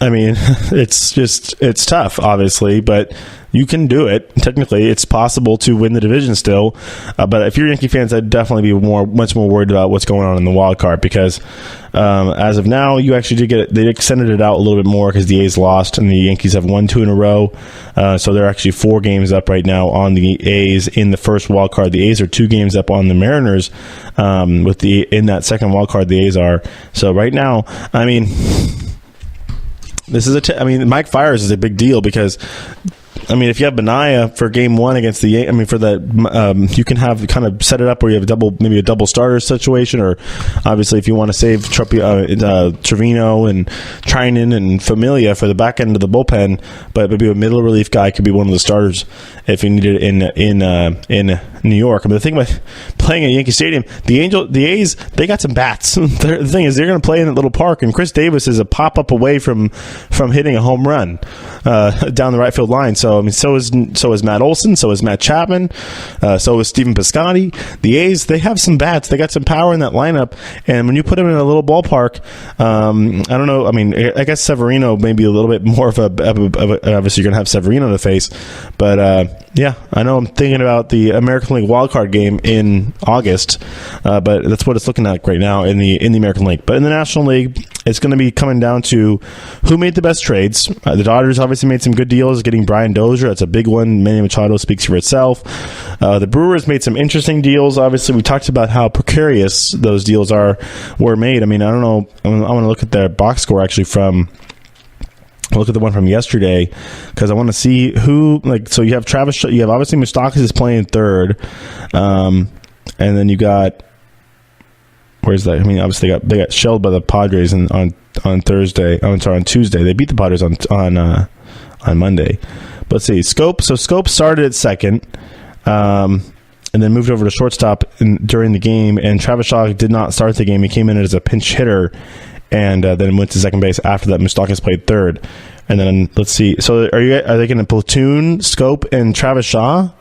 Speaker 2: I mean, it's tough, obviously, but you can do it. Technically, it's possible to win the division still. But if you're Yankee fans, I'd definitely be much more worried about what's going on in the wild card because as of now, you actually did get it. They extended it out a little bit more because the A's lost and the Yankees have won 2 in a row. So they're actually 4 games up right now on the A's in the first wild card. The A's are 2 games up on the Mariners in that second wild card. The A's are. So right now, I mean, this is Mike Fiers is a big deal because, I mean, if you have Benaya for game 1 against the, I mean, for that, you can have kind of set it up where you have maybe a double starter situation, or obviously if you want to save Trevino and Trinan and Familia for the back end of the bullpen, but maybe a middle relief guy could be one of the starters if you need it in New York. I mean, the thing about playing at Yankee Stadium, the A's, they got some bats. The thing is, they're going to play in that little park, and Chris Davis is a pop up away from hitting a home run down the right field line. So I mean, so is Matt Olson, so is Matt Chapman, so is Stephen Piscotty. The A's, they have some bats, they got some power in that lineup, and when you put them in a little ballpark, I don't know. I mean, I guess Severino may be a little bit more of a obviously you're gonna have Severino to face, but yeah, I know I'm thinking about the American League wildcard game in August, but that's what it's looking like right now in the American League. But in the National League, it's going to be coming down to who made the best trades. The Dodgers obviously made some good deals, getting Brian Dozier. That's a big one. Manny Machado speaks for itself. The Brewers made some interesting deals. Obviously, we talked about how precarious those deals were made. I mean, I don't know. I want to look at the box score actually look at the one from yesterday because I want to see who, so you have Travis, you have obviously Moustakas is playing third, and then you got, where's that? I mean, obviously they got shelled by the Padres on Thursday. I'm sorry, on Tuesday. They beat the Padres on Monday. But let's see, Scope. So Scope started at second, and then moved over to shortstop during the game. And Travis Shaw did not start the game. He came in as a pinch hitter, and then went to second base. After that, Moustakas played third. And then let's see. So are they going to platoon Scope and Travis Shaw?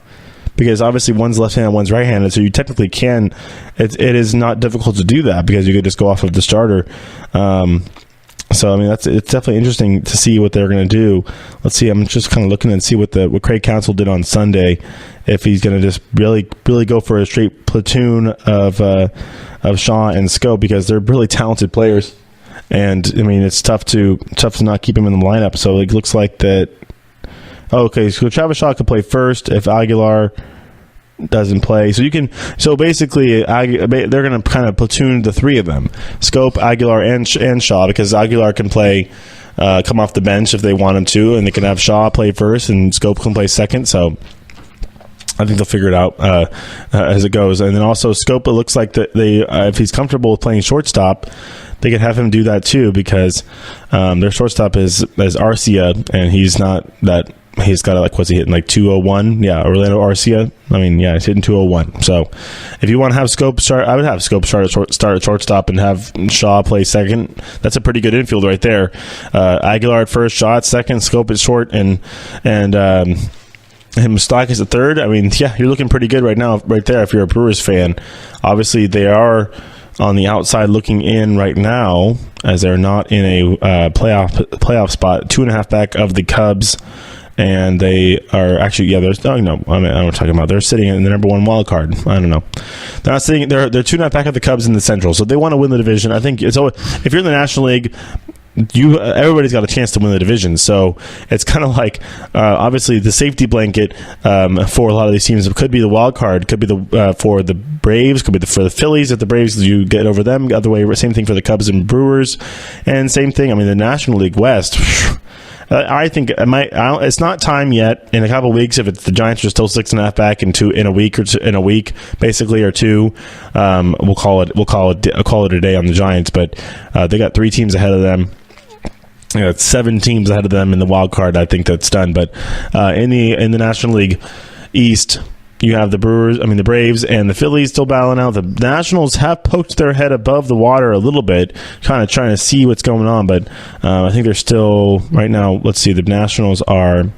Speaker 2: Because obviously one's left-handed, one's right-handed, so you technically can. It is not difficult to do that because you could just go off of the starter. So I mean, it's definitely interesting to see what they're going to do. Let's see. I'm just kind of looking and see what Craig Counsell did on Sunday. If he's going to just really go for a straight platoon of Shaw and Scope because they're really talented players. And I mean, it's tough to not keep him in the lineup. So it looks like that. Oh, okay, so Travis Shaw could play first if Aguilar doesn't play. So basically, they're going to kind of platoon the three of them: Scope, Aguilar, and Shaw, because Aguilar can play, come off the bench if they want him to, and they can have Shaw play first, and Scope can play second. So I think they'll figure it out as it goes. And then also Scope, it looks like that if he's comfortable with playing shortstop, they could have him do that too, because their shortstop is Arcia, and he's not that. He's got what's he hitting, like 201? Yeah, Orlando Arcia. I mean, yeah, he's hitting 201. So if you want to have Scope start, I would have Scope start at shortstop and have Shaw play second. That's a pretty good infield right there. Aguilar at first, Shaw at second, Scope at short, and Stock is at third. I mean, yeah, you're looking pretty good right now, right there, if you're a Brewers fan. Obviously, they are on the outside looking in right now, as they're not in a playoff spot, 2.5 back of the Cubs. And they are actually, I don't know what I'm talking about. They're sitting in the number 1 wild card. I don't know. They're not sitting. They're 2.5 back of the Cubs in the Central, so they want to win the division. I think it's always, if you're in the National League, everybody's got a chance to win the division. So it's kind of like obviously the safety blanket for a lot of these teams could be the wild card, could be for the Braves, could be for the Phillies. If the Braves, you get over them, the other way. Same thing for the Cubs and Brewers, and same thing. I mean, the National League West. I think it's not time yet. In a couple of weeks, if the Giants are still 6.5 back in a week, basically, or two, we'll call it a day on the Giants. But they got 3 teams ahead of them. It's 7 teams ahead of them in the wild card. I think that's done. But in the National League East, you have the Braves and the Phillies still battling out. The Nationals have poked their head above the water a little bit, kind of trying to see what's going on. But I think they're still, right now, let's see, the Nationals are,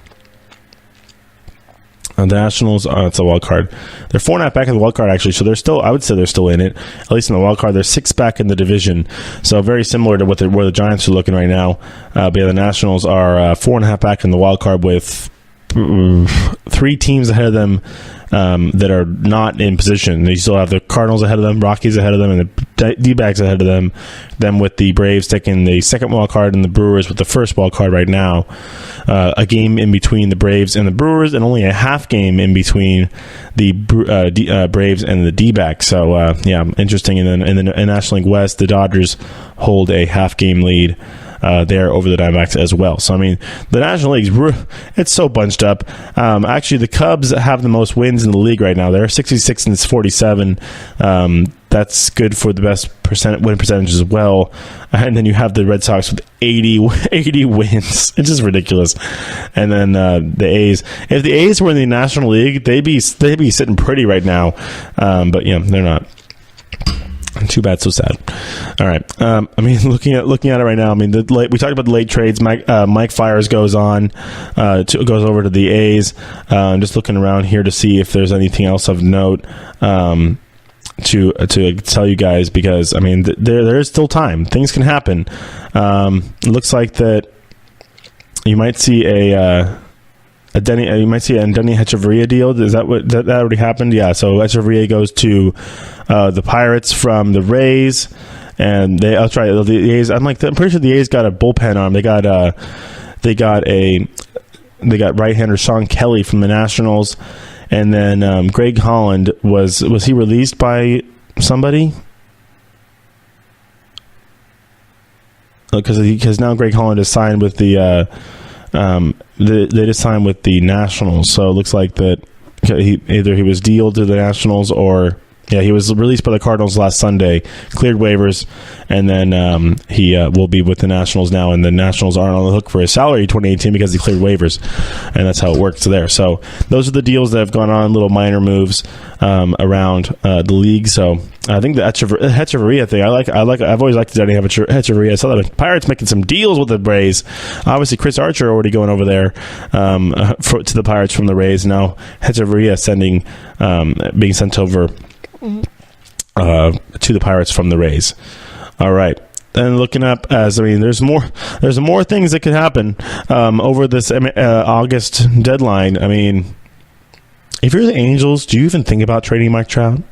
Speaker 2: it's a wild card. They're 4.5 back in the wild card, actually. So they're still, I would say they're still in it, at least in the wild card. They're 6 back in the division. So very similar to where the Giants are looking right now. But yeah, the Nationals are 4.5 back in the wild card with 3 teams ahead of them that are not in position. They still have the Cardinals ahead of them, Rockies ahead of them, and the D-backs ahead of them. Then with the Braves taking the second wild card and the Brewers with the first wild card right now. A game in between the Braves and the Brewers, and only a half game in between the Braves and the D-backs. So yeah, interesting. And then in the National League West, the Dodgers hold a half game lead there over the Diamondbacks as well. So I mean, the National League's it's so bunched up. Actually, the Cubs have the most wins in the league right now. They're 66 and 47. That's good for the best win percentage as well. And then you have the Red Sox with 80 wins. It's just ridiculous. And then the A's. If the A's were in the National League, they'd be sitting pretty right now. But yeah, they're not. Too bad, so sad. All right. I mean, looking at it right now. I mean, we talked about the late trades. Mike Fiers goes over to the A's. I'm just looking around here to see if there's anything else of note to tell you guys, because I mean, there is still time. Things can happen. It looks like that you might see a Denny Hechavarria deal. Is that already happened? Yeah. So Hechavarria goes to the Pirates from the Rays, and I'll try the A's. I'm pretty sure the A's got a bullpen arm. They got right-hander Sean Kelly from the Nationals, and then Greg Holland was he released by somebody? Because now Greg Holland is signed with the. They just signed with the Nationals, so it looks like that he was dealed to the Nationals, or he was released by the Cardinals last Sunday, cleared waivers, and then he will be with the Nationals now, and the Nationals aren't on the hook for his salary 2018 because he cleared waivers, and that's how it works there. So those are the deals that have gone on, little minor moves around the league. So I think the Hechavarria thing, I've always liked Denny Hechavarria. I saw the Pirates making some deals with the Rays. Obviously, Chris Archer already going over there to the Pirates from the Rays. Now Hechavarria being sent over to the Pirates from the Rays. All right. And looking up, there's more things that could happen over this August deadline. I mean, if you're the Angels, do you even think about trading Mike Trout?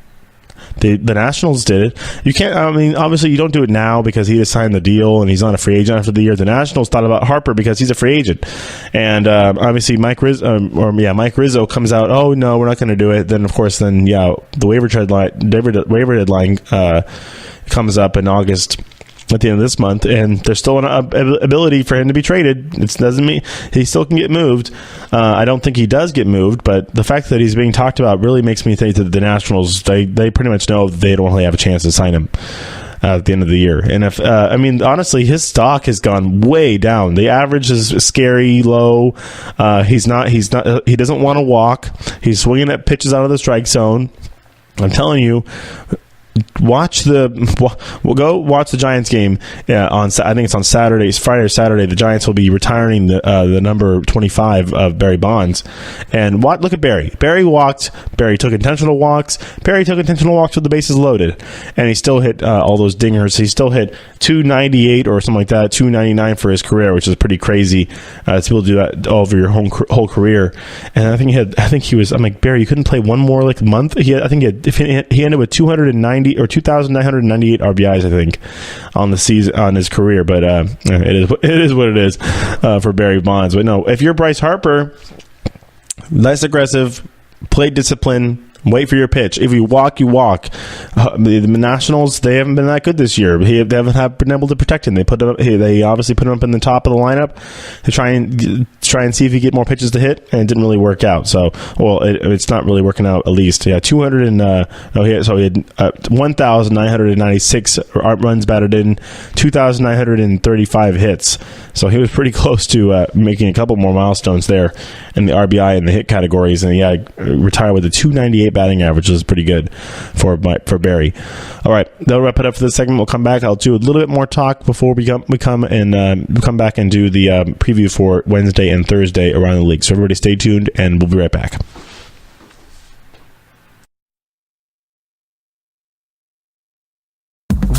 Speaker 2: The Nationals did it. You can't. I mean, obviously, you don't do it now because he just signed the deal and he's not a free agent after the year. The Nationals thought about Harper because he's a free agent, and obviously Mike Rizzo comes out. Oh no, we're not going to do it. Then of course, the waiver deadline comes up in August. At the end of this month, and there's still an ability for him to be traded. It doesn't mean he still can get moved. I don't think he does get moved, but the fact that he's being talked about really makes me think that the Nationals, they pretty much know they don't really have a chance to sign him at the end of the year. And if honestly, his stock has gone way down. The average is scary low. He doesn't want to walk. He's swinging at pitches out of the strike zone. I'm telling you. We'll go watch the Giants game on. I think it's on Saturday. It's Friday or Saturday. The Giants will be retiring the number 25 of Barry Bonds. And look at Barry. Barry walked. Barry took intentional walks. Barry took intentional walks with the bases loaded, and he still hit all those dingers. He still hit 298 or something like that, 299 for his career, which is pretty crazy to be able to do that all over your whole career. And I'm like, Barry, you couldn't play one more month. He ended with 290 or 2,998 RBIs, I think, on the season, on his career. But it is what it is for Barry Bonds. But no, if you're Bryce Harper, less aggressive, play discipline. Wait for your pitch. If you walk, you walk. The Nationals, they haven't been that good this year. They haven't been able to protect him. They obviously put him up in the top of the lineup to try and see if he get more pitches to hit, and it didn't really work out. So, it's not really working out. At least, yeah, he had 1,996 runs batted in, 2,935 hits. So he was pretty close to making a couple more milestones there in the RBI and the hit categories, and retired with a 298 batting average, which is pretty good for Barry. All right, that'll wrap it up for this segment. We'll come back. I'll do a little bit more talk before we come back and do the preview for Wednesday and Thursday around the league. So everybody stay tuned, and we'll be right back.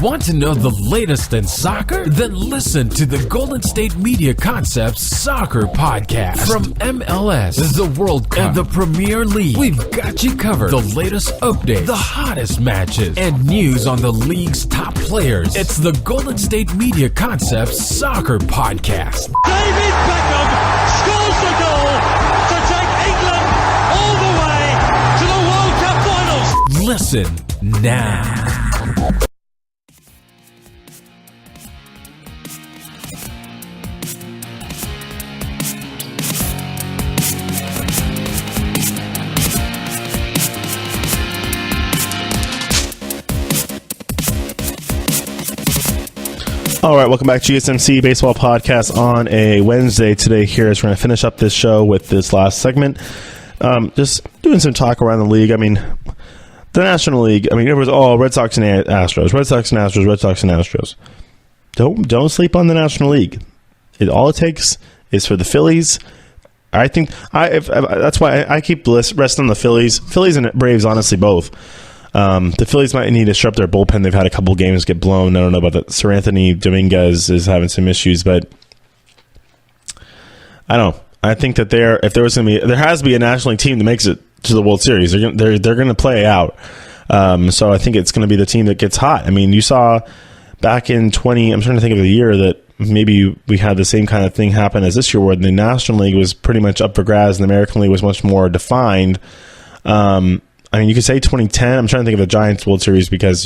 Speaker 1: Want to know the latest in soccer? Then listen to the Golden State Media Concepts Soccer Podcast. From MLS, the World Cup, and the Premier League, we've got you covered. The latest updates, the hottest matches, and news on the league's top players. It's the Golden State Media Concepts Soccer Podcast.
Speaker 3: David Beckham scores the goal to take England all the way to the World Cup finals.
Speaker 1: Listen now.
Speaker 2: All right, welcome back to GSMC Baseball Podcast on a Wednesday. Today here is we're going to finish up this show with this last segment. Just doing some talk around the league. I mean, the National League, it was all Red Sox and Astros. Red Sox and Astros, Red Sox and Astros. Don't sleep on the National League. All it takes is for the Phillies. I think that's why I keep resting on the Phillies. Phillies and Braves, honestly, both. The Phillies might need to shore up their bullpen. They've had a couple games get blown. I don't know about that. Sir Anthony Dominguez is having some issues, but I don't know. I think that there has to be a National League team that makes it to the World Series. They're going to play out. So I think it's going to be the team that gets hot. I mean, you saw back in I'm trying to think of the year that maybe we had the same kind of thing happen as this year, where the National League was pretty much up for grabs and the American League was much more defined. You could say 2010. I'm trying to think of the Giants World Series because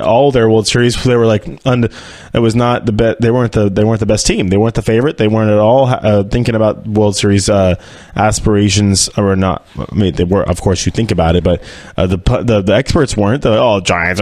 Speaker 2: all their World Series, they were it was not the best. They weren't the best team. They weren't the favorite. They weren't at all thinking about World Series aspirations or not. I mean, they were, of course, you think about it, but the experts weren't. Giants.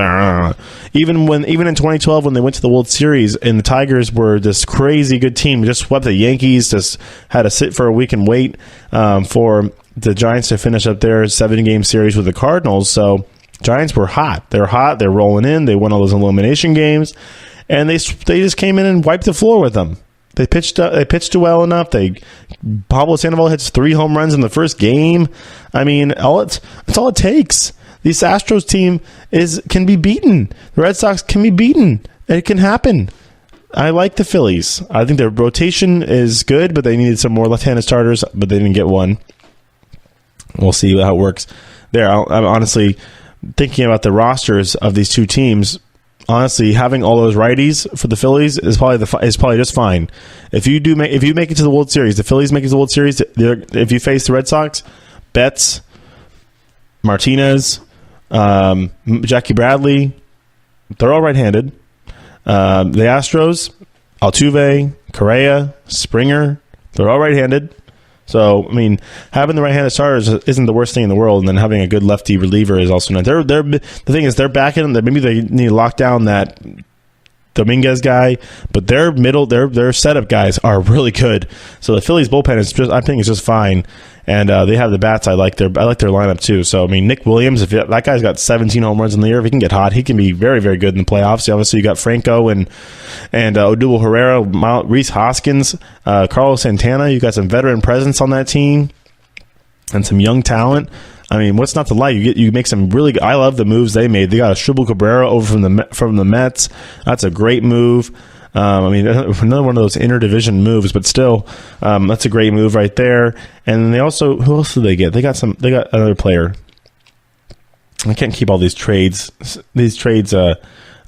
Speaker 2: Even in 2012 when they went to the World Series and the Tigers were this crazy good team, just swept the Yankees, just had to sit for a week and wait for the Giants to finish up their 7-game series with the Cardinals. So Giants were hot. They're hot. They're rolling in. They won all those elimination games, and they just came in and wiped the floor with them. They pitched well enough. Pablo Sandoval hits 3 home runs in the first game. I mean, that's all it takes. This Astros team can be beaten. The Red Sox can be beaten. It can happen. I like the Phillies. I think their rotation is good, but they needed some more left-handed starters, but they didn't get one. We'll see how it works there. I'm honestly, thinking about the rosters of these two teams, honestly, having all those righties for the Phillies is probably just fine. If you make it to the World Series, the Phillies make it to the World Series. If you face the Red Sox, Betts, Martinez, Jackie Bradley, they're all right-handed. The Astros, Altuve, Correa, Springer, they're all right-handed. So, I mean, having the right-handed starters isn't the worst thing in the world, and then having a good lefty reliever is also not. The thing is, they're backing them. Maybe they need to lock down that Dominguez guy, but their setup guys are really good. So the Phillies bullpen I think is just fine, and they have the bats. I like their lineup too. So I mean, Nick Williams, that guy's got 17 home runs in the year. If he can get hot, he can be very, very good in the playoffs. Obviously, you got Franco and Odubel Herrera, Rhys Hoskins, Carlos Santana. You got some veteran presence on that team and some young talent. I mean, what's not to like? You make some really good. I love the moves they made. They got a Asdrubal Cabrera over from the Mets. That's a great move. I mean, another one of those interdivision moves, but still, that's a great move right there. And they also, who else did they get? They got another player. I can't keep all these trades. These trades I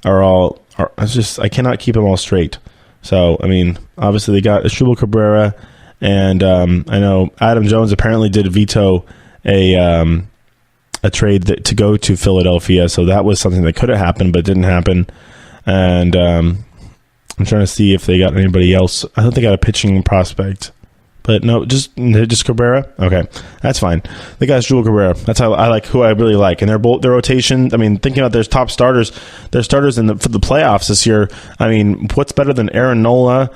Speaker 2: cannot keep them all straight. So, I mean, obviously they got Asdrubal Cabrera, and I know Adam Jones apparently did veto a trade to go to Philadelphia, so that was something that could have happened, but didn't happen. And I'm trying to see if they got anybody else. I don't think they got a pitching prospect, but no, just Cabrera. Okay, that's fine. They got Asdrubal Cabrera. That's how I like who I really like, and their rotation. I mean, thinking about their top starters, for the playoffs this year. I mean, what's better than Aaron Nola?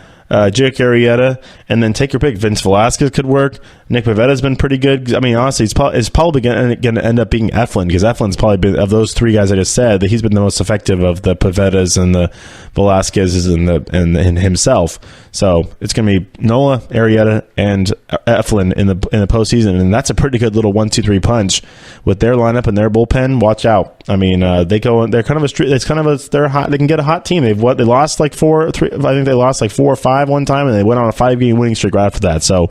Speaker 2: Jake Arrieta, and then take your pick. Vince Velasquez could work. Nick Pavetta's been pretty good. I mean, honestly, it's probably going to end up being Eflin, because Eflin's probably been, of those three guys I just said, that he's been the most effective of the Pavettas and the Velasquez's and himself. So it's going to be Nola, Arrieta, and Eflin in the postseason, and that's a pretty good little 1-2-3 punch with their lineup and their bullpen. Watch out. I mean, they're kind of a street. They're hot. They can get a hot team. They lost like 4 or 3. I think they lost like 4 or 5 one time, and they went on a 5-game winning streak right after that. So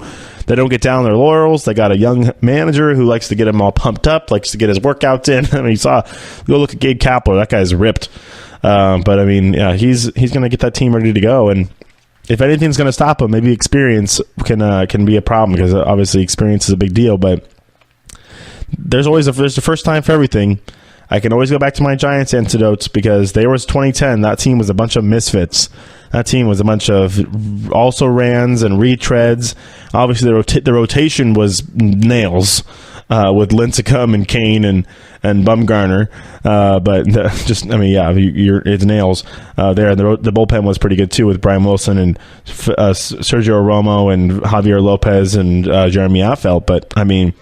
Speaker 2: they don't get down their laurels. They got a young manager who likes to get them all pumped up, likes to get his workouts in. I mean, go look at Gabe Kapler. That guy's ripped. But I mean, yeah, he's going to get that team ready to go. And if anything's going to stop him, maybe experience can be a problem, because obviously experience is a big deal. But there's the first time for everything. I can always go back to my Giants anecdotes, because there was 2010. That team was a bunch of misfits. That team was a bunch of also-rans and retreads. Obviously, the rotation was nails with Lincecum and Kane and Bumgarner. But it's nails there. The bullpen was pretty good, too, with Brian Wilson and Sergio Romo and Javier Lopez and Jeremy Affeldt. But, I mean,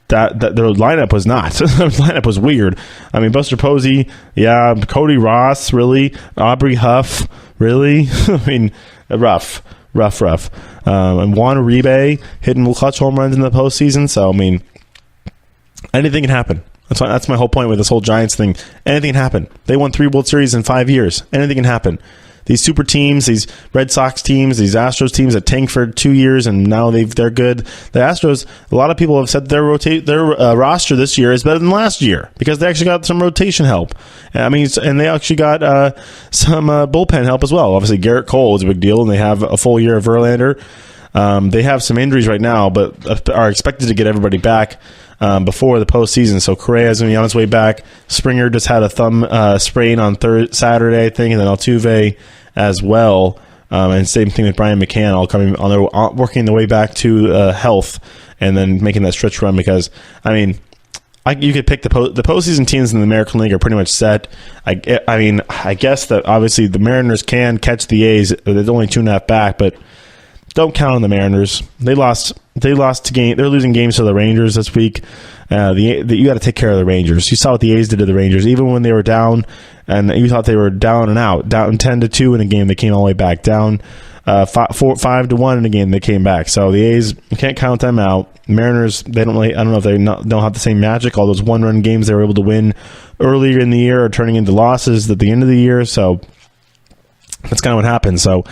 Speaker 2: that their lineup was not. The lineup was weird. I mean, Buster Posey, yeah, Cody Ross, really, Aubrey Huff, really. I mean, rough. And Juan Uribe hitting clutch home runs in the postseason. So I mean, anything can happen. That's my whole point with this whole Giants thing. Anything can happen. They won 3 World Series in 5 years. Anything can happen. These super teams, these Red Sox teams, these Astros teams that tanked for 2 years, and now they're good. The Astros, a lot of people have said their roster this year is better than last year, because they actually got some rotation help. I mean, and they actually got some bullpen help as well. Obviously, Garrett Cole is a big deal, and they have a full year of Verlander. They have some injuries right now, but are expected to get everybody back before the postseason. So Correa is going to be on his way back. Springer just had a thumb sprain on Saturday, I think, and then Altuve as well. And same thing with Brian McCann, all working their way back to health, and then making that stretch run. Because I mean, you could pick the postseason teams in the American League are pretty much set. I mean, I guess that obviously the Mariners can catch the A's. There's only 2.5 back, but don't count on the Mariners. They lost game. They're losing games to the Rangers this week. You got to take care of the Rangers. You saw what the A's did to the Rangers, even when they were down, and you thought they were down and out, down 10-2 in a game. They came all the way back, down 5-1 in a game. They came back. So the A's, you can't count them out. Mariners, they don't really. I don't know if they don't have the same magic. All those 1-run games they were able to win earlier in the year are turning into losses at the end of the year. So that's kind of what happens. So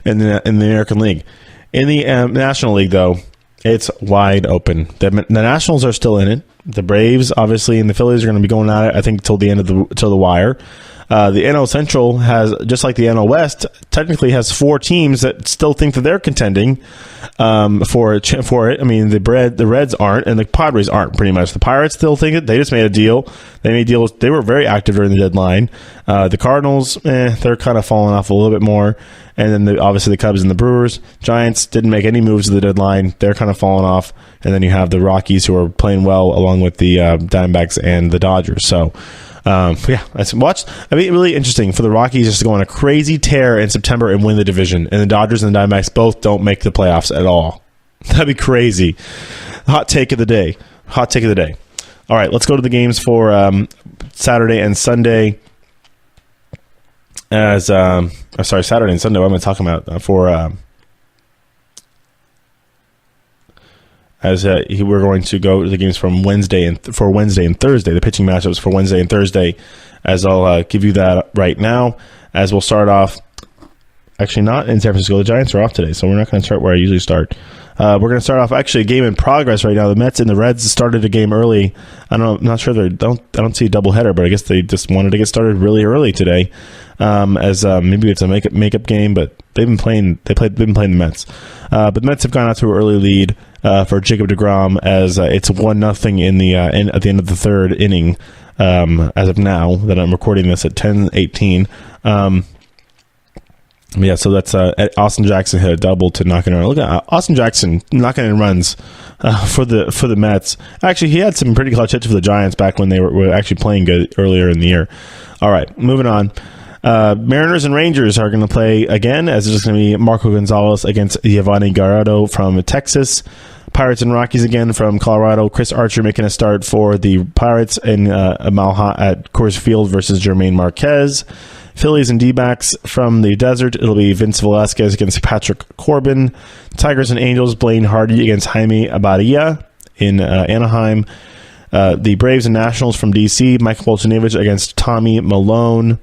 Speaker 2: in the American League. In the National League, though, it's wide open. The Nationals are still in it. The Braves, obviously, and the Phillies are going to be going at it, I think, till the end of till the wire. The NL Central has, just like the NL West, technically has 4 teams that still think that they're contending for it. I mean, the Reds aren't, and the Padres aren't. Pretty much, the Pirates still think it. They just made a deal. They made deals. They were very active during the deadline. The Cardinals, they're kind of falling off a little bit more, and then obviously the Cubs and the Brewers. Giants didn't make any moves to the deadline. They're kind of falling off, and then you have the Rockies, who are playing well, along with the Diamondbacks and the Dodgers. So. Really interesting for the Rockies just to go on a crazy tear in September and win the division, and the Dodgers and the Diamondbacks both don't make the playoffs at all. That'd be crazy. Hot take of the day. All right, let's go to the games for Saturday and Sunday. Saturday and Sunday. What am I talking about we're going to go to the games from Wednesday and Thursday, the pitching matchups for Wednesday and Thursday, as I'll give you that right now, as we'll start off, actually not in San Francisco. The Giants are off today, so we're not going to start where I usually start. We're going to start off actually a game in progress right now. The Mets and the Reds started a game early. I'm not sure I don't see a doubleheader, but I guess they just wanted to get started really early today, maybe it's a makeup game, but they've been playing the Mets. But the Mets have gone out to an early lead for Jacob deGrom, as it's 1-0 at the end of the third inning, as of now that I'm recording this at 10:18. So that's Austin Jackson hit a double to knock it in. Look at Austin Jackson knocking in runs for the Mets. Actually, he had some pretty clutch hits for the Giants back when they were actually playing good earlier in the year. All right, moving on. Mariners and Rangers are going to play again, as it's going to be Marco Gonzalez against Giovanni Guerrero from Texas. Pirates and Rockies again from Colorado. Chris Archer making a start for the Pirates in Malha at Coors Field versus Jermaine Marquez. Phillies and D-backs from the desert. It'll be Vince Velasquez against Patrick Corbin. Tigers and Angels, Blaine Hardy against Jaime Abadia in Anaheim. The Braves and Nationals from D.C., Michael Boltynewicz against Tommy Malone.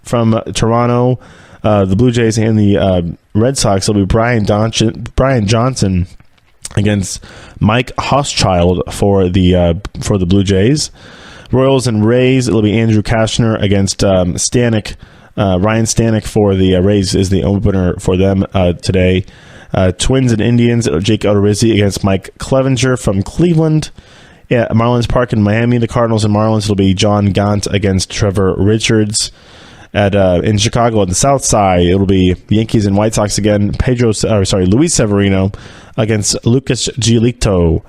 Speaker 2: From Toronto, the Blue Jays and the Red Sox will be Brian Johnson against Mike Hochschild for the Blue Jays. Royals and Rays, it'll be Andrew Kashner against Ryan Stanek for the Rays is the opener for them today. Twins and Indians, Jake Odorizzi against Mike Clevenger from Cleveland. Marlins Park in Miami, the Cardinals and Marlins, it'll be John Gant against Trevor Richards. In Chicago on the South Side, it'll be Yankees and White Sox again. Luis Severino against Lucas Giolito.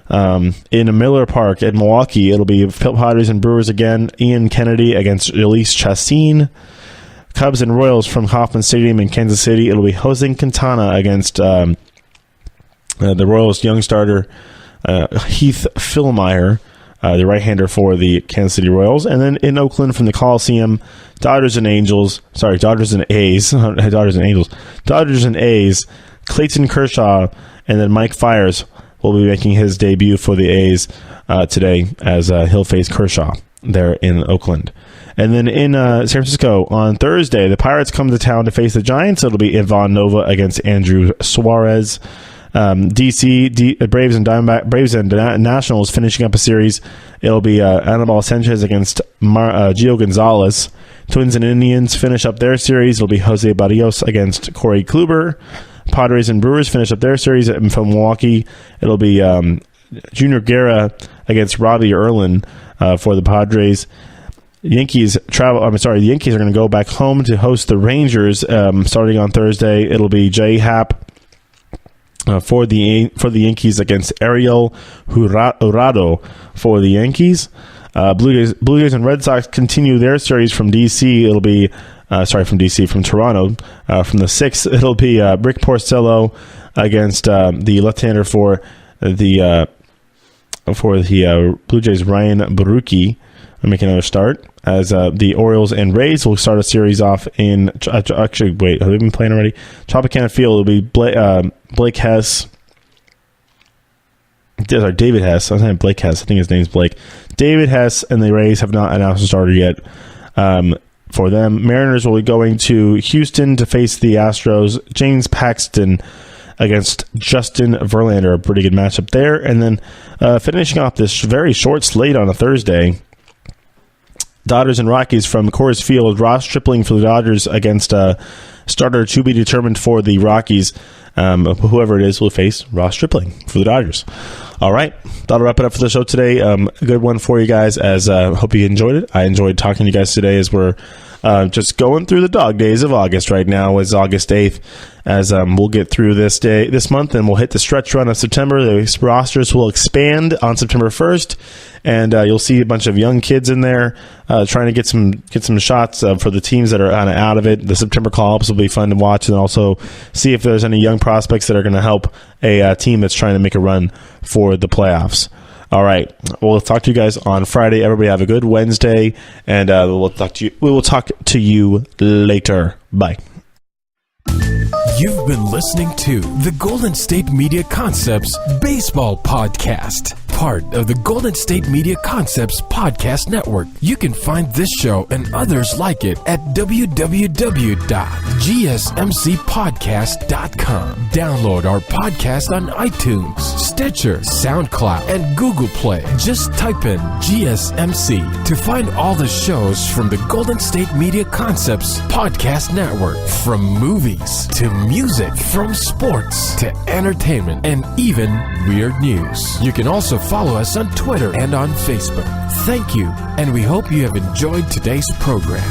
Speaker 2: In Miller Park in Milwaukee, it'll be Padres and Brewers again. Ian Kennedy against Elise Chassin. Cubs and Royals from Kauffman Stadium in Kansas City, it'll be Jose Quintana against the Royals young starter Heath Fillmyer, the right-hander for the Kansas City Royals. And then in Oakland from the Coliseum, Dodgers and A's. Dodgers and A's. Clayton Kershaw and then Mike Fiers will be making his debut for the A's today, as he'll face Kershaw there in Oakland. And then in San Francisco on Thursday, the Pirates come to town to face the Giants. It'll be Ivan Nova against Andrew Suarez. DC Braves and Nationals finishing up a series. It'll be Anibal Sanchez against Gio Gonzalez. Twins and Indians finish up their series. It'll be Jose Barrios against Corey Kluber. Padres and Brewers finish up their series from Milwaukee. It'll be Junior Guerra against Robbie Erlin for the Padres. The Yankees are going to go back home to host the Rangers starting on Thursday. It'll be Jay Happ for the Yankees against Ariel Jurado for the Yankees. Blue Jays and Red Sox continue their series from DC. It'll be from Toronto. From the 6th, it'll be Rick Porcello against the left-hander for the Blue Jays, Ryan Baruki. I'm making another start, as the Orioles and Rays will start a series off in... Actually, wait, have they been playing already? Tropicana Field, it'll be Blake Hess... David Hess. I was saying Blake Hess. I think his name's Blake. David Hess and the Rays have not announced a starter yet for them. Mariners will be going to Houston to face the Astros. James Paxton against Justin Verlander. A pretty good matchup there. And then finishing off this very short slate on a Thursday, Dodgers and Rockies from Coors Field. Ross Stripling for the Dodgers against starter to be determined for the Rockies. Whoever it is will face Ross Stripling for the Dodgers. All right, that'll wrap it up for the show today. A good one for you guys. As hope you enjoyed it. I enjoyed talking to you guys today as we're just going through the dog days of August. Right now is August 8th. As we'll get through this month, and we'll hit the stretch run of September. The rosters will expand on September 1st, and you'll see a bunch of young kids in there trying to get some shots for the teams that are kind of out of it. The September call-ups will be fun to watch, and also see if there's any young prospects that are going to help a team that's trying to make a run for the playoffs. All right, we'll talk to you guys on Friday. Everybody have a good Wednesday, and we will talk to you later. Bye.
Speaker 1: You've been listening to the Golden State Media Concepts Baseball Podcast, part of the Golden State Media Concepts Podcast Network. You can find this show and others like it at www.gsmcpodcast.com. Download our podcast on iTunes, Stitcher, SoundCloud, and Google Play. Just type in GSMC to find all the shows from the Golden State Media Concepts Podcast Network, from movies to music, from sports to entertainment, and even weird news. You can also follow us on Twitter and on Facebook. Thank you, and we hope you have enjoyed today's program.